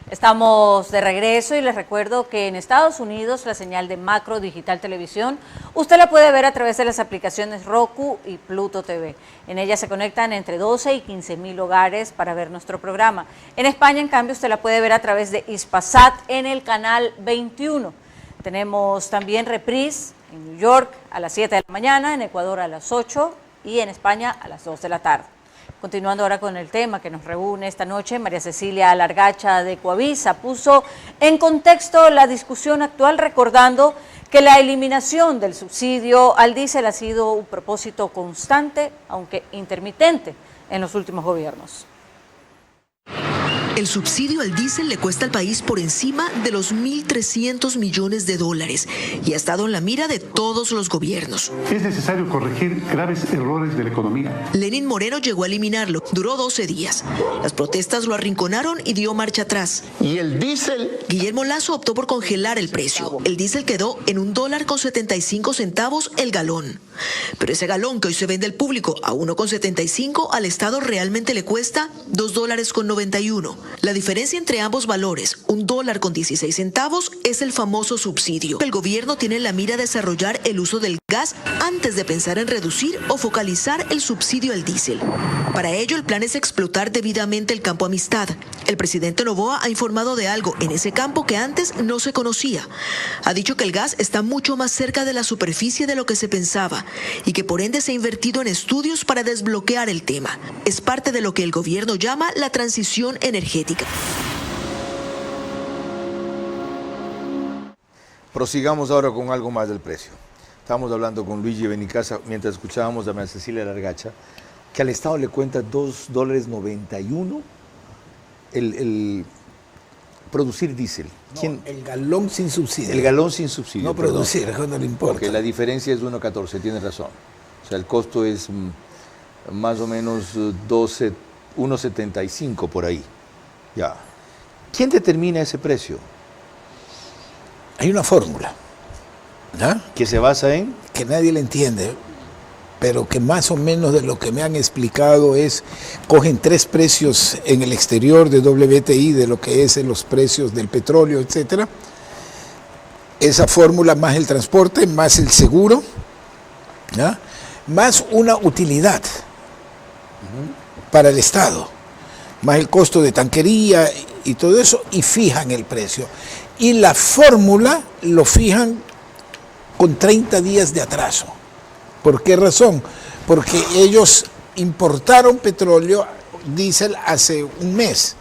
Estamos de regreso y les recuerdo que en Estados Unidos la señal de Macro Digital Televisión usted la puede ver a través de las aplicaciones Roku y Pluto TV. En ella se conectan entre 12 y 15 mil hogares para ver nuestro programa. En España, en cambio, usted la puede ver a través de Hispasat en el canal 21. Tenemos también reprise en New York a las 7 de la mañana, en Ecuador a las 8 y en España a las 2 de la tarde. Continuando ahora con el tema que nos reúne esta noche, María Cecilia Alargacha de Coavisa puso en contexto la discusión actual recordando que la eliminación del subsidio al diésel ha sido un propósito constante, aunque intermitente, en los últimos gobiernos. El subsidio al diésel le cuesta al país por encima de los 1.300 millones de dólares y ha estado en la mira de todos los gobiernos. Es necesario corregir graves errores de la economía. Lenín Moreno llegó a eliminarlo. Duró 12 días. Las protestas lo arrinconaron y dio marcha atrás. ¿Y el diésel? Guillermo Lasso optó por congelar el precio. El diésel quedó en $1.75 el galón. Pero ese galón que hoy se vende al público a $1.75 al Estado realmente le cuesta $2.91. La diferencia entre ambos valores, $1.16, es el famoso subsidio. El gobierno tiene en la mira desarrollar el uso del gas antes de pensar en reducir o focalizar el subsidio al diésel. Para ello, el plan es explotar debidamente el campo Amistad. El presidente Noboa ha informado de algo en ese campo que antes no se conocía. Ha dicho que el gas está mucho más cerca de la superficie de lo que se pensaba y que por ende se ha invertido en estudios para desbloquear el tema. Es parte de lo que el gobierno llama la transición energética. Prosigamos ahora con algo más del precio. Estábamos hablando con Luigi Benicasa mientras escuchábamos a María Cecilia Largacha, que al Estado le cuenta $2.91 el producir diésel. No, el galón sin subsidio. El galón sin subsidio. No producir, eso no le importa. Porque la diferencia es 1.14, tienes razón. O sea, el costo es más o menos 1.75 por ahí. Ya. ¿Quién determina ese precio? Hay una fórmula, ¿no? ¿Que se basa en? Que nadie le entiende, pero que más o menos de lo que me han explicado es, cogen 3 precios en el exterior de WTI, de lo que es en los precios del petróleo, etcétera. Esa fórmula más el transporte, más el seguro, ¿no? Más una utilidad para el Estado, más el costo de tanquería y todo eso, y fijan el precio. Y la fórmula lo fijan con 30 días de atraso. ¿Por qué razón? Porque ellos importaron petróleo, diésel, hace un mes.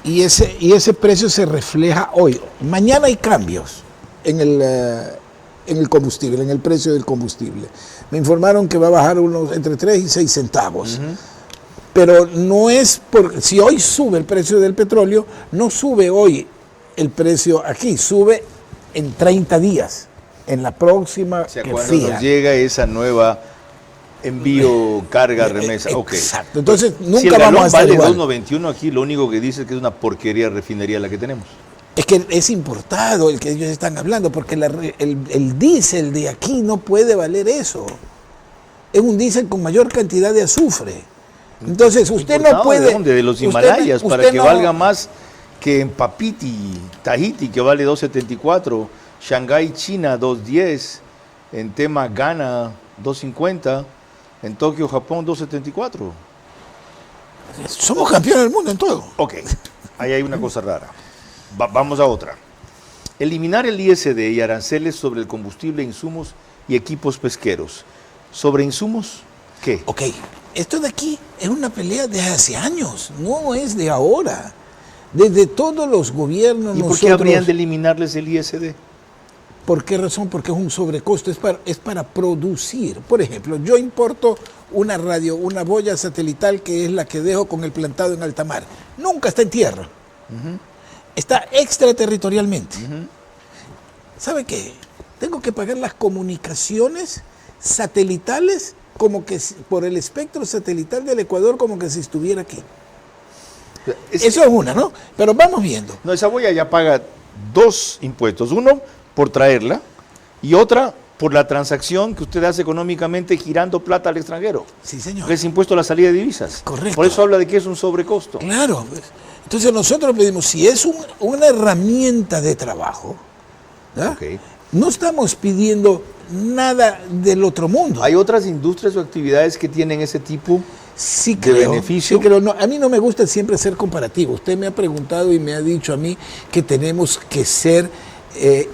Y ese precio se refleja hoy. Mañana hay cambios en el combustible, en el precio del combustible. Me informaron que va a bajar entre 3 y 6 centavos. Pero no es si hoy sube el precio del petróleo, no sube hoy el precio aquí, sube en 30 días, en la próxima. O sea, cuando nos llega esa nueva envío, carga, remesa. Exacto. Entonces, nunca si el vamos a estar vale igual. 2.91 aquí, lo único que dice es que es una porquería refinería la que tenemos. Es que es importado el que ellos están hablando, porque el diésel de aquí no puede valer eso. Es un diésel con mayor cantidad de azufre. Entonces, usted no puede... ¿De dónde? De los Himalayas, para que valga más que en Papiti, Tahiti, que vale 2.74, Shanghái, China, 2.10, en Tema, Ghana, 2.50, en Tokio, Japón, 2.74. Somos campeones del mundo en todo. Ok, ahí hay una cosa rara. Vamos a otra. Eliminar el ISD y aranceles sobre el combustible, insumos y equipos pesqueros. ¿Sobre insumos? ¿Qué? Ok, esto de aquí es una pelea de hace años, no es de ahora. Desde todos los gobiernos ¿Y por qué habrían de eliminarles el ISD? ¿Por qué razón? Porque es un sobrecosto, es para producir. Por ejemplo, yo importo una radio, una boya satelital que es la que dejo con el plantado en alta mar. Nunca está en tierra. Está extraterritorialmente. ¿Sabe qué? Tengo que pagar las comunicaciones satelitales como que por el espectro satelital del Ecuador como que si estuviera aquí. Eso es una, ¿no? Pero vamos viendo. No, esa boya ya paga 2 impuestos. Uno, por traerla, y otra, por la transacción que usted hace económicamente girando plata al extranjero. Sí, señor. Es impuesto a la salida de divisas. Correcto. Por eso habla de que es un sobrecosto. Claro. Entonces nosotros pedimos, si es una herramienta de trabajo, no estamos pidiendo nada del otro mundo. ¿Hay otras industrias o actividades que tienen ese tipo de beneficio? Sí, creo. No, a mí no me gusta siempre ser comparativo. Usted me ha preguntado y me ha dicho a mí que tenemos que ser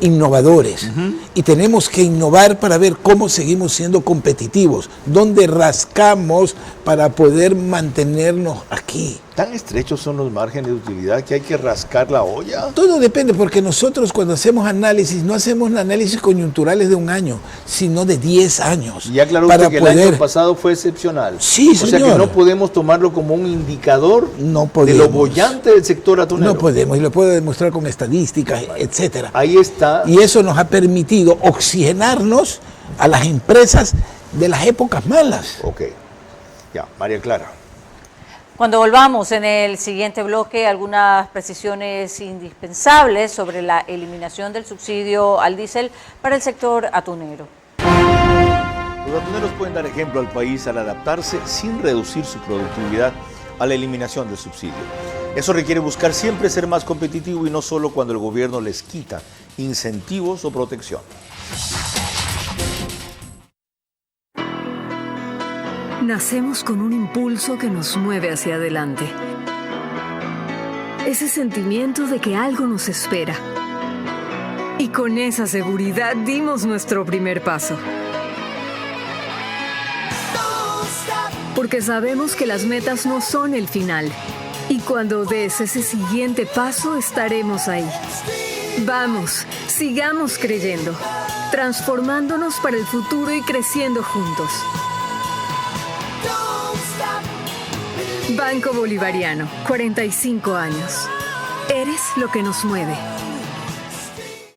innovadores y tenemos que innovar para ver cómo seguimos siendo competitivos, dónde rascamos para poder mantenernos aquí. ¿Tan estrechos son los márgenes de utilidad que hay que rascar la olla? Todo depende, porque nosotros cuando hacemos análisis, no hacemos análisis coyunturales de un año, sino de 10 años. Y aclaró usted que el año pasado fue excepcional. Sí, señor. O sea que no podemos tomarlo como un indicador de lo bollante del sector atunero. No podemos, y lo puedo demostrar con estadísticas, etcétera. Ahí está. Y eso nos ha permitido oxigenarnos a las empresas de las épocas malas. Ok. Ya, María Clara. Cuando volvamos en el siguiente bloque, algunas precisiones indispensables sobre la eliminación del subsidio al diésel para el sector atunero. Los atuneros pueden dar ejemplo al país al adaptarse sin reducir su productividad a la eliminación del subsidio. Eso requiere buscar siempre ser más competitivo y no solo cuando el gobierno les quita incentivos o protección. Nacemos con un impulso que nos mueve hacia adelante. Ese sentimiento de que algo nos espera. Y con esa seguridad dimos nuestro primer paso. Porque sabemos que las metas no son el final. Y cuando des ese siguiente paso, estaremos ahí. Vamos, sigamos creyendo, transformándonos para el futuro y creciendo juntos. Banco Bolivariano, 45 años. Eres lo que nos mueve.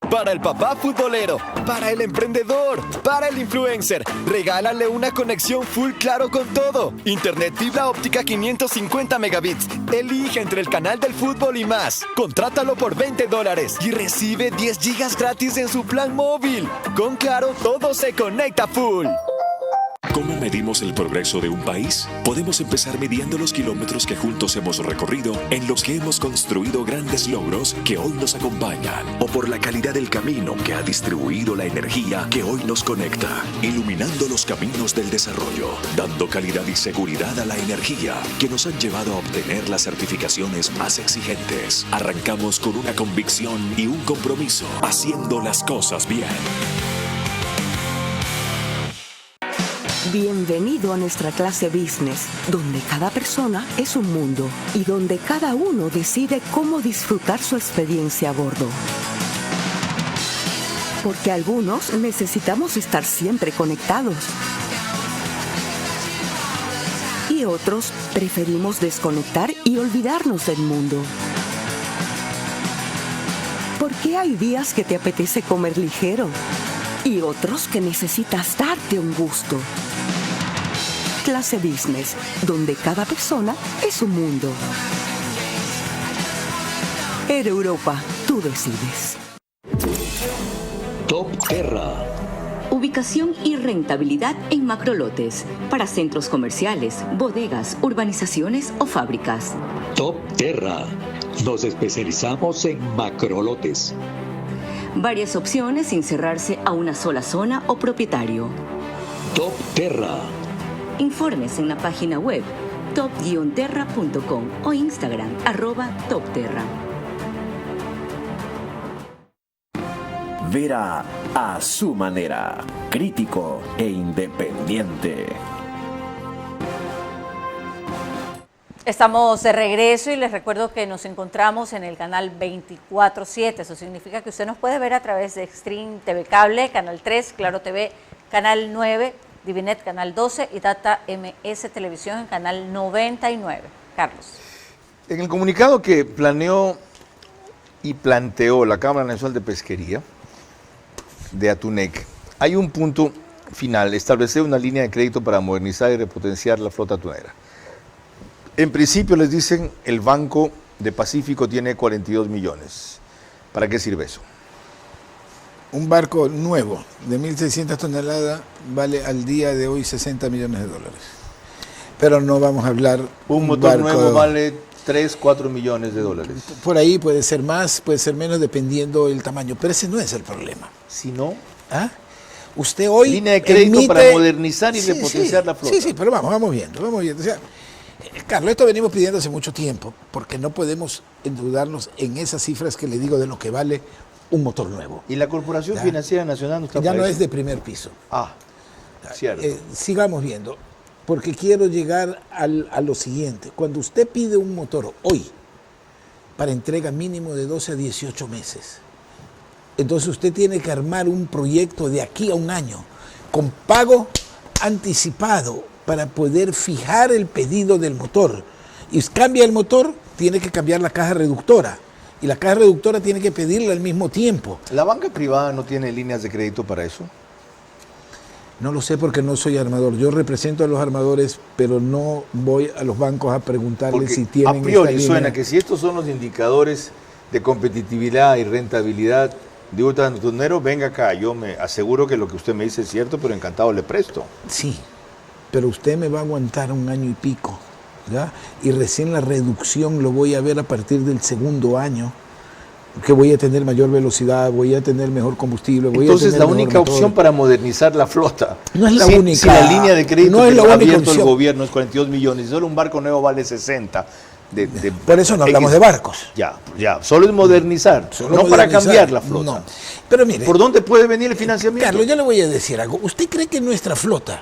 Para el papá futbolero, para el emprendedor, para el influencer, regálale una conexión full Claro con todo. Internet fibra óptica 550 megabits. Elige entre el canal del fútbol y más. Contrátalo por $20 y recibe 10 gigas gratis en su plan móvil. Con Claro, todo se conecta full. ¿Cómo medimos el progreso de un país? Podemos empezar midiendo los kilómetros que juntos hemos recorrido, en los que hemos construido grandes logros que hoy nos acompañan, o por la calidad del camino que ha distribuido la energía que hoy nos conecta, iluminando los caminos del desarrollo, dando calidad y seguridad a la energía que nos han llevado a obtener las certificaciones más exigentes. Arrancamos con una convicción y un compromiso, haciendo las cosas bien. Bienvenido a nuestra clase Business, donde cada persona es un mundo y donde cada uno decide cómo disfrutar su experiencia a bordo. Porque algunos necesitamos estar siempre conectados y otros preferimos desconectar y olvidarnos del mundo. Porque hay días que te apetece comer ligero y otros que necesitas darte un gusto. Clase Business, donde cada persona es un mundo. Air Europa, tú decides. Top Terra. Ubicación y rentabilidad en macrolotes para centros comerciales, bodegas, urbanizaciones o fábricas. Top Terra. Nos especializamos en macrolotes. Varias opciones sin cerrarse a una sola zona o propietario. Top Terra. Informes en la página web top-terra.com o Instagram @topterra. Vera a su manera, crítico e independiente. Estamos de regreso y les recuerdo que nos encontramos en el canal 24/7. Eso significa que usted nos puede ver a través de Extreme TV Cable, Canal 3, Claro TV, Canal 9, Divinet, Canal 12 y Data MS Televisión en Canal 99. Carlos. En el comunicado que planeó y planteó la Cámara Nacional de Pesquería de Atunec, hay un punto final, establecer una línea de crédito para modernizar y repotenciar la flota atunera. En principio les dicen, el Banco de Pacífico tiene 42 millones. ¿Para qué sirve eso? Un barco nuevo de 1.600 toneladas vale al día de hoy $60 millones. Pero no vamos a hablar... Un motor nuevo vale 3, 4 millones de dólares. Por ahí puede ser más, puede ser menos, dependiendo del tamaño. Pero ese no es el problema. Si no... ¿Ah? Usted hoy línea de crédito para modernizar y repotenciar la flota. Sí, pero vamos viendo. O sea, Carlos, esto venimos pidiendo hace mucho tiempo, porque no podemos endeudarnos en esas cifras que le digo de lo que vale un motor nuevo. ¿Y la Corporación Financiera Nacional no está ya para no eso? es de primer piso? Ah, cierto. Sigamos viendo, porque quiero llegar a lo siguiente. Cuando usted pide un motor hoy, para entrega mínimo de 12 a 18 meses, entonces usted tiene que armar un proyecto de aquí a un año, con pago anticipado, para poder fijar el pedido del motor. Y cambia el motor, tiene que cambiar la caja reductora. Y la caja reductora tiene que pedirla al mismo tiempo. ¿La banca privada no tiene líneas de crédito para eso? No lo sé porque no soy armador. Yo represento a los armadores, pero no voy a los bancos a preguntarles porque si tienen a priori esta suena línea. que si estos son los indicadores de competitividad y rentabilidad de un atunero, venga acá. Yo me aseguro que lo que usted me dice es cierto, pero encantado le presto. Sí, pero usted me va a aguantar un año y pico ¿ya? Y recién la reducción lo voy a ver a partir del segundo año, que voy a tener mayor velocidad, voy a tener mejor combustible. Entonces la única opción para modernizar la flota, no es la única. Si la línea de crédito no es que la ha única abierto el opción. gobierno es 42 millones, y solo un barco nuevo vale 60. Por eso no hablamos de barcos. Ya, solo es modernizar, no para cambiar la flota. No. Pero mire, ¿por dónde puede venir el financiamiento? Carlos, yo le voy a decir algo. ¿Usted cree que nuestra flota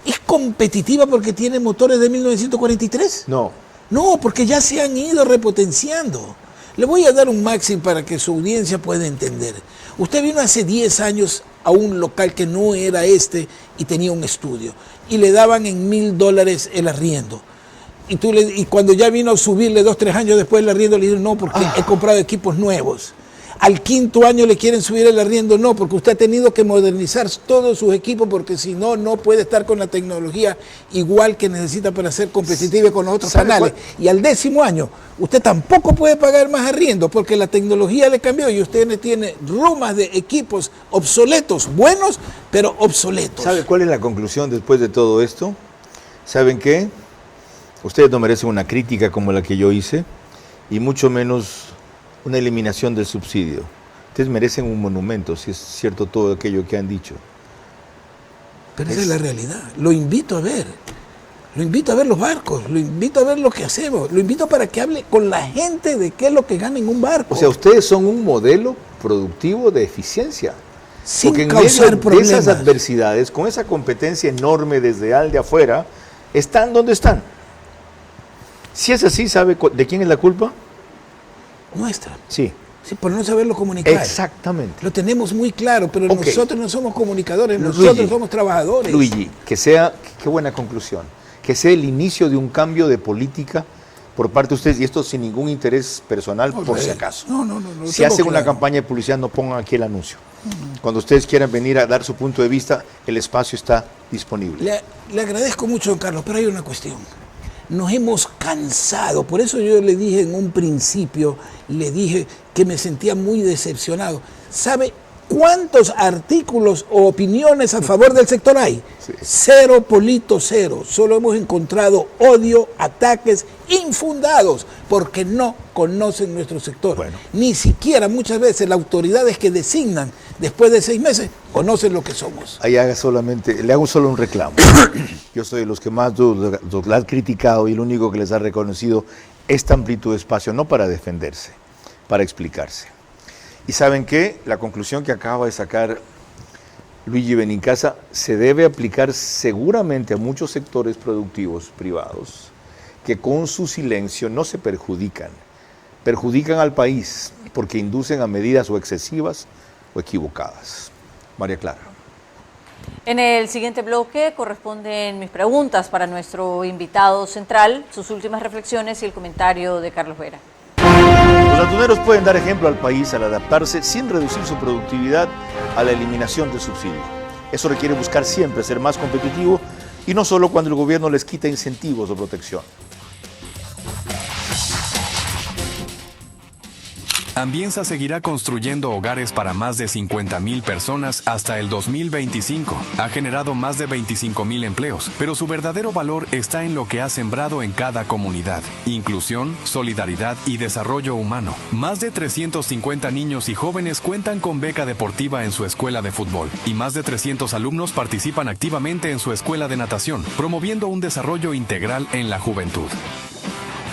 es competitiva porque tiene motores de 1943? No. No, porque ya se han ido repotenciando. Le voy a dar un máximo para que su audiencia pueda entender. Usted vino hace 10 años a un local que no era este y tenía un estudio y le daban en $1,000 el arriendo. Y cuando ya vino a subirle 2, 3 años después el arriendo, le dijeron no, porque he comprado equipos nuevos. Al 5º año le quieren subir el arriendo, no, porque usted ha tenido que modernizar todos sus equipos, porque si no, no puede estar con la tecnología igual que necesita para ser competitiva con los otros canales. Y al 10º año, usted tampoco puede pagar más arriendo, porque la tecnología le cambió y usted tiene rumas de equipos obsoletos, buenos, pero obsoletos. ¿Sabe cuál es la conclusión después de todo esto? ¿Saben qué? Ustedes no merecen una crítica como la que yo hice, y mucho menos una eliminación del subsidio. Ustedes merecen un monumento, si es cierto todo aquello que han dicho. Pero esa es la realidad. Lo invito a ver. Lo invito a ver los barcos, lo invito a ver lo que hacemos, lo invito para que hable con la gente de qué es lo que gana en un barco. O sea, ustedes son un modelo productivo de eficiencia. Sin porque en causar medio problemas. de esas adversidades, con esa competencia enorme desde al de afuera, están donde están. Si es así, ¿sabe de quién es la culpa? Nuestra. Sí. Sí, por no saberlo comunicar. Exactamente. Lo tenemos muy claro, pero nosotros no somos comunicadores, Luigi, nosotros somos trabajadores. Luigi, qué buena conclusión, que sea el inicio de un cambio de política por parte de ustedes, y esto sin ningún interés personal, por si acaso. No. Si hacen una campaña de publicidad, no pongan aquí el anuncio. Cuando ustedes quieran venir a dar su punto de vista, el espacio está disponible. Le agradezco mucho, don Carlos, pero hay una cuestión. Nos hemos cansado, por eso yo le dije en un principio, le dije que me sentía muy decepcionado. ¿Sabe cuántos artículos o opiniones a favor del sector hay? Sí. 0, Polito, 0. Solo hemos encontrado odio, ataques infundados, porque no conocen nuestro sector. Bueno. Ni siquiera muchas veces las autoridades que designan después de 6 meses conocen lo que somos. Ahí le hago solo un reclamo. Yo soy de los que más la han criticado, y el único que les ha reconocido esta amplitud de espacio, no para defenderse, para explicarse. ¿Y saben qué? La conclusión que acaba de sacar Luigi Benincasa se debe aplicar seguramente a muchos sectores productivos privados que con su silencio no se perjudican al país porque inducen a medidas o excesivas o equivocadas. María Clara. En el siguiente bloque corresponden mis preguntas para nuestro invitado central, sus últimas reflexiones y el comentario de Carlos Vera. Los atuneros pueden dar ejemplo al país al adaptarse sin reducir su productividad a la eliminación del subsidio. Eso requiere buscar siempre ser más competitivo, y no solo cuando el gobierno les quita incentivos o protección. Ambienza seguirá construyendo hogares para más de 50,000 personas hasta el 2025. Ha generado más de 25,000 empleos, pero su verdadero valor está en lo que ha sembrado en cada comunidad: inclusión, solidaridad y desarrollo humano. Más de 350 niños y jóvenes cuentan con beca deportiva en su escuela de fútbol, y más de 300 alumnos participan activamente en su escuela de natación, promoviendo un desarrollo integral en la juventud.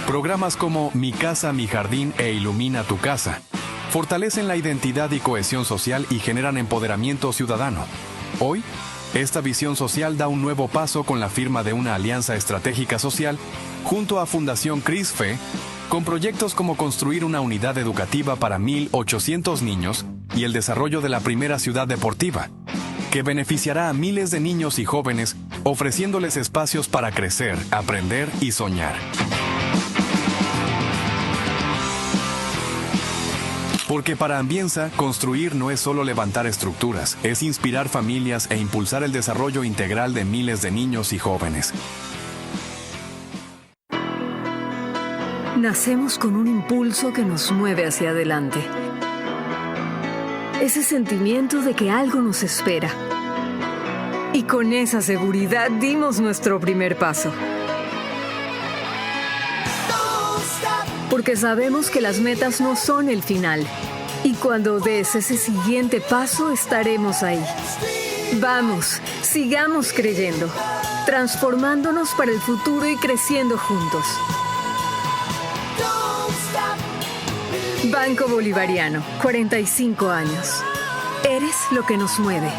Programas como Mi Casa, Mi Jardín e Ilumina tu Casa fortalecen la identidad y cohesión social y generan empoderamiento ciudadano. Hoy, esta visión social da un nuevo paso con la firma de una alianza estratégica social junto a Fundación CRISFE, con proyectos como construir una unidad educativa para 1,800 niños y el desarrollo de la primera ciudad deportiva, que beneficiará a miles de niños y jóvenes, ofreciéndoles espacios para crecer, aprender y soñar. Porque para Ambienza, construir no es solo levantar estructuras, es inspirar familias e impulsar el desarrollo integral de miles de niños y jóvenes. Nacemos con un impulso que nos mueve hacia adelante. Ese sentimiento de que algo nos espera. Y con esa seguridad dimos nuestro primer paso. Porque sabemos que las metas no son el final. Y cuando des ese siguiente paso, estaremos ahí. Vamos, sigamos creyendo, transformándonos para el futuro y creciendo juntos. Banco Bolivariano, 45 años. Eres lo que nos mueve.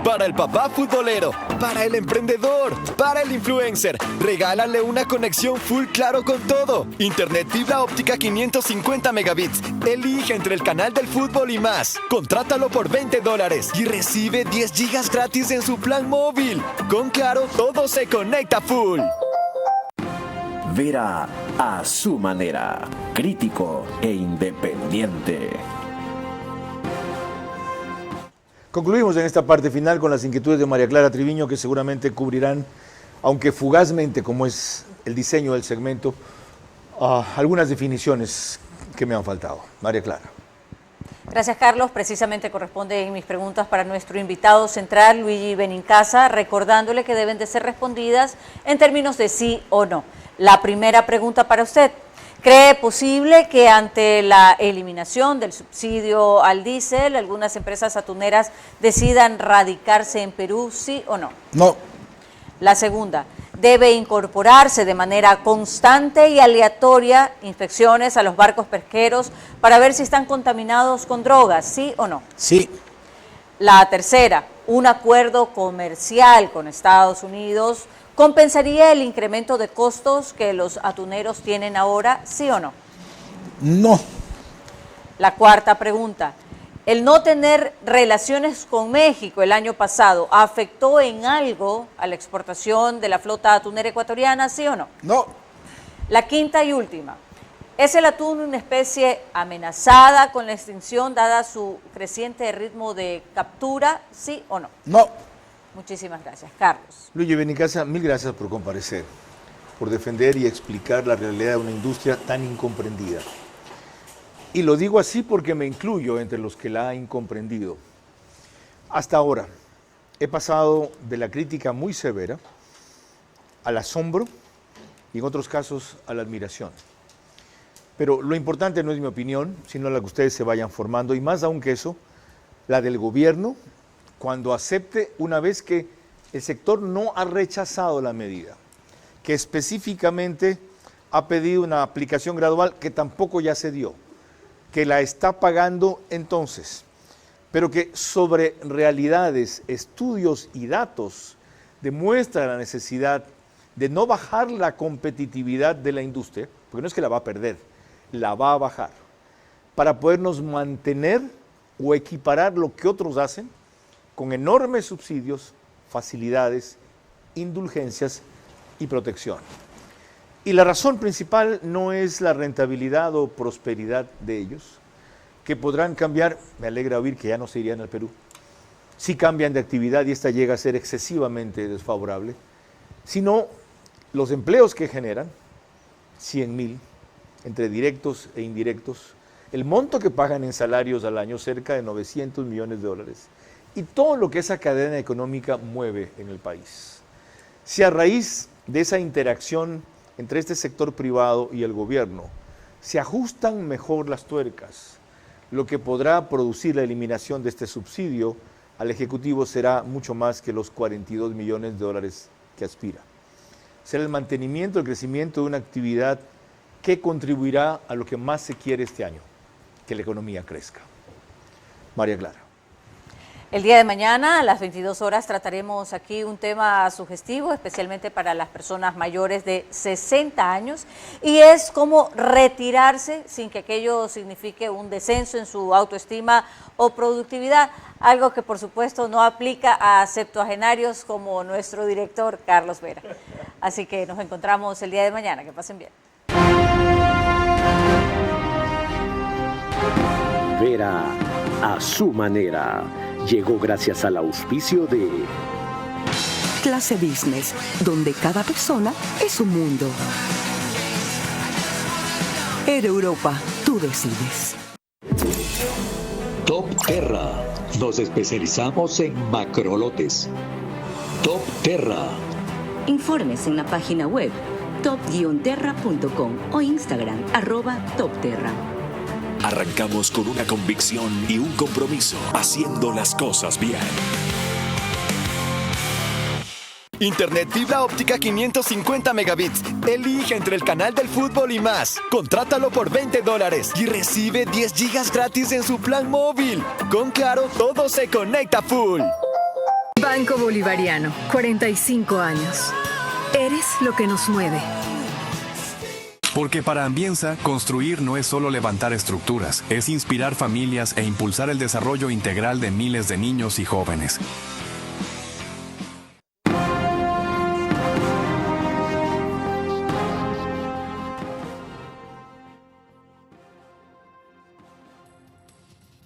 Para el papá futbolero, para el emprendedor, para el influencer, regálale una conexión full claro con todo. Internet fibra óptica 550 megabits. Elige entre el canal del fútbol y más. Contrátalo por $20 y recibe 10 gigas gratis en su plan móvil. Con Claro, todo se conecta full. Vera a su manera, crítico e independiente. Concluimos en esta parte final con las inquietudes de María Clara Triviño, que seguramente cubrirán, aunque fugazmente, como es el diseño del segmento, algunas definiciones que me han faltado. María Clara. Gracias, Carlos. Precisamente corresponden mis preguntas para nuestro invitado central, Luigi Benincasa, recordándole que deben de ser respondidas en términos de sí o no. La primera pregunta para usted. ¿Cree posible que ante la eliminación del subsidio al diésel, algunas empresas atuneras decidan radicarse en Perú, sí o no? No. La segunda, ¿debe incorporarse de manera constante y aleatoria inspecciones a los barcos pesqueros para ver si están contaminados con drogas, sí o no? Sí. La tercera, un acuerdo comercial con Estados Unidos ¿compensaría el incremento de costos que los atuneros tienen ahora, sí o no? No. La cuarta pregunta, ¿el no tener relaciones con México el año pasado afectó en algo a la exportación de la flota atunera ecuatoriana, sí o no? No. La quinta y última, ¿es el atún una especie amenazada con la extinción dada su creciente ritmo de captura, sí o no? No. Muchísimas gracias. Carlos. Luigi Benincasa, mil gracias por comparecer, por defender y explicar la realidad de una industria tan incomprendida. Y lo digo así porque me incluyo entre los que la han incomprendido. Hasta ahora he pasado de la crítica muy severa al asombro y en otros casos a la admiración. Pero lo importante no es mi opinión, sino la que ustedes se vayan formando, y más aún que eso, la del gobierno, cuando acepte, una vez que el sector no ha rechazado la medida, que específicamente ha pedido una aplicación gradual que tampoco ya se dio, que la está pagando entonces, pero que sobre realidades, estudios y datos demuestra la necesidad de no bajar la competitividad de la industria, porque no es que la va a perder, la va a bajar, para podernos mantener o equiparar lo que otros hacen, con enormes subsidios, facilidades, indulgencias y protección. Y la razón principal no es la rentabilidad o prosperidad de ellos, que podrán cambiar, me alegra oír que ya no se irían al Perú, si cambian de actividad y esta llega a ser excesivamente desfavorable, sino los empleos que generan, 100,000, entre directos e indirectos, el monto que pagan en salarios al año, cerca de $900 millones, y todo lo que esa cadena económica mueve en el país. Si a raíz de esa interacción entre este sector privado y el gobierno se ajustan mejor las tuercas, lo que podrá producir la eliminación de este subsidio al Ejecutivo será mucho más que los $42 millones que aspira. Será el mantenimiento, el crecimiento de una actividad que contribuirá a lo que más se quiere este año, que la economía crezca. María Clara. El día de mañana a las 22 horas trataremos aquí un tema sugestivo, especialmente para las personas mayores de 60 años, y es cómo retirarse sin que aquello signifique un descenso en su autoestima o productividad, algo que por supuesto no aplica a septuagenarios como nuestro director Carlos Vera. Así que nos encontramos el día de mañana, que pasen bien. Vera a su manera. Llegó gracias al auspicio de Clase Business, donde cada persona es un mundo. Air Europa, tú decides. Top Terra. Nos especializamos en macrolotes. Top Terra. Informes en la página web top-terra.com o Instagram @topterra. Arrancamos con una convicción y un compromiso, haciendo las cosas bien. Internet fibra óptica 550 megabits. Elige entre el canal del fútbol y más. Contrátalo por $20 y recibe 10 gigas gratis en su plan móvil. Con Claro, todo se conecta full. Banco Bolivariano, 45 años. Eres lo que nos mueve. Porque para Ambienza, construir no es solo levantar estructuras, es inspirar familias e impulsar el desarrollo integral de miles de niños y jóvenes.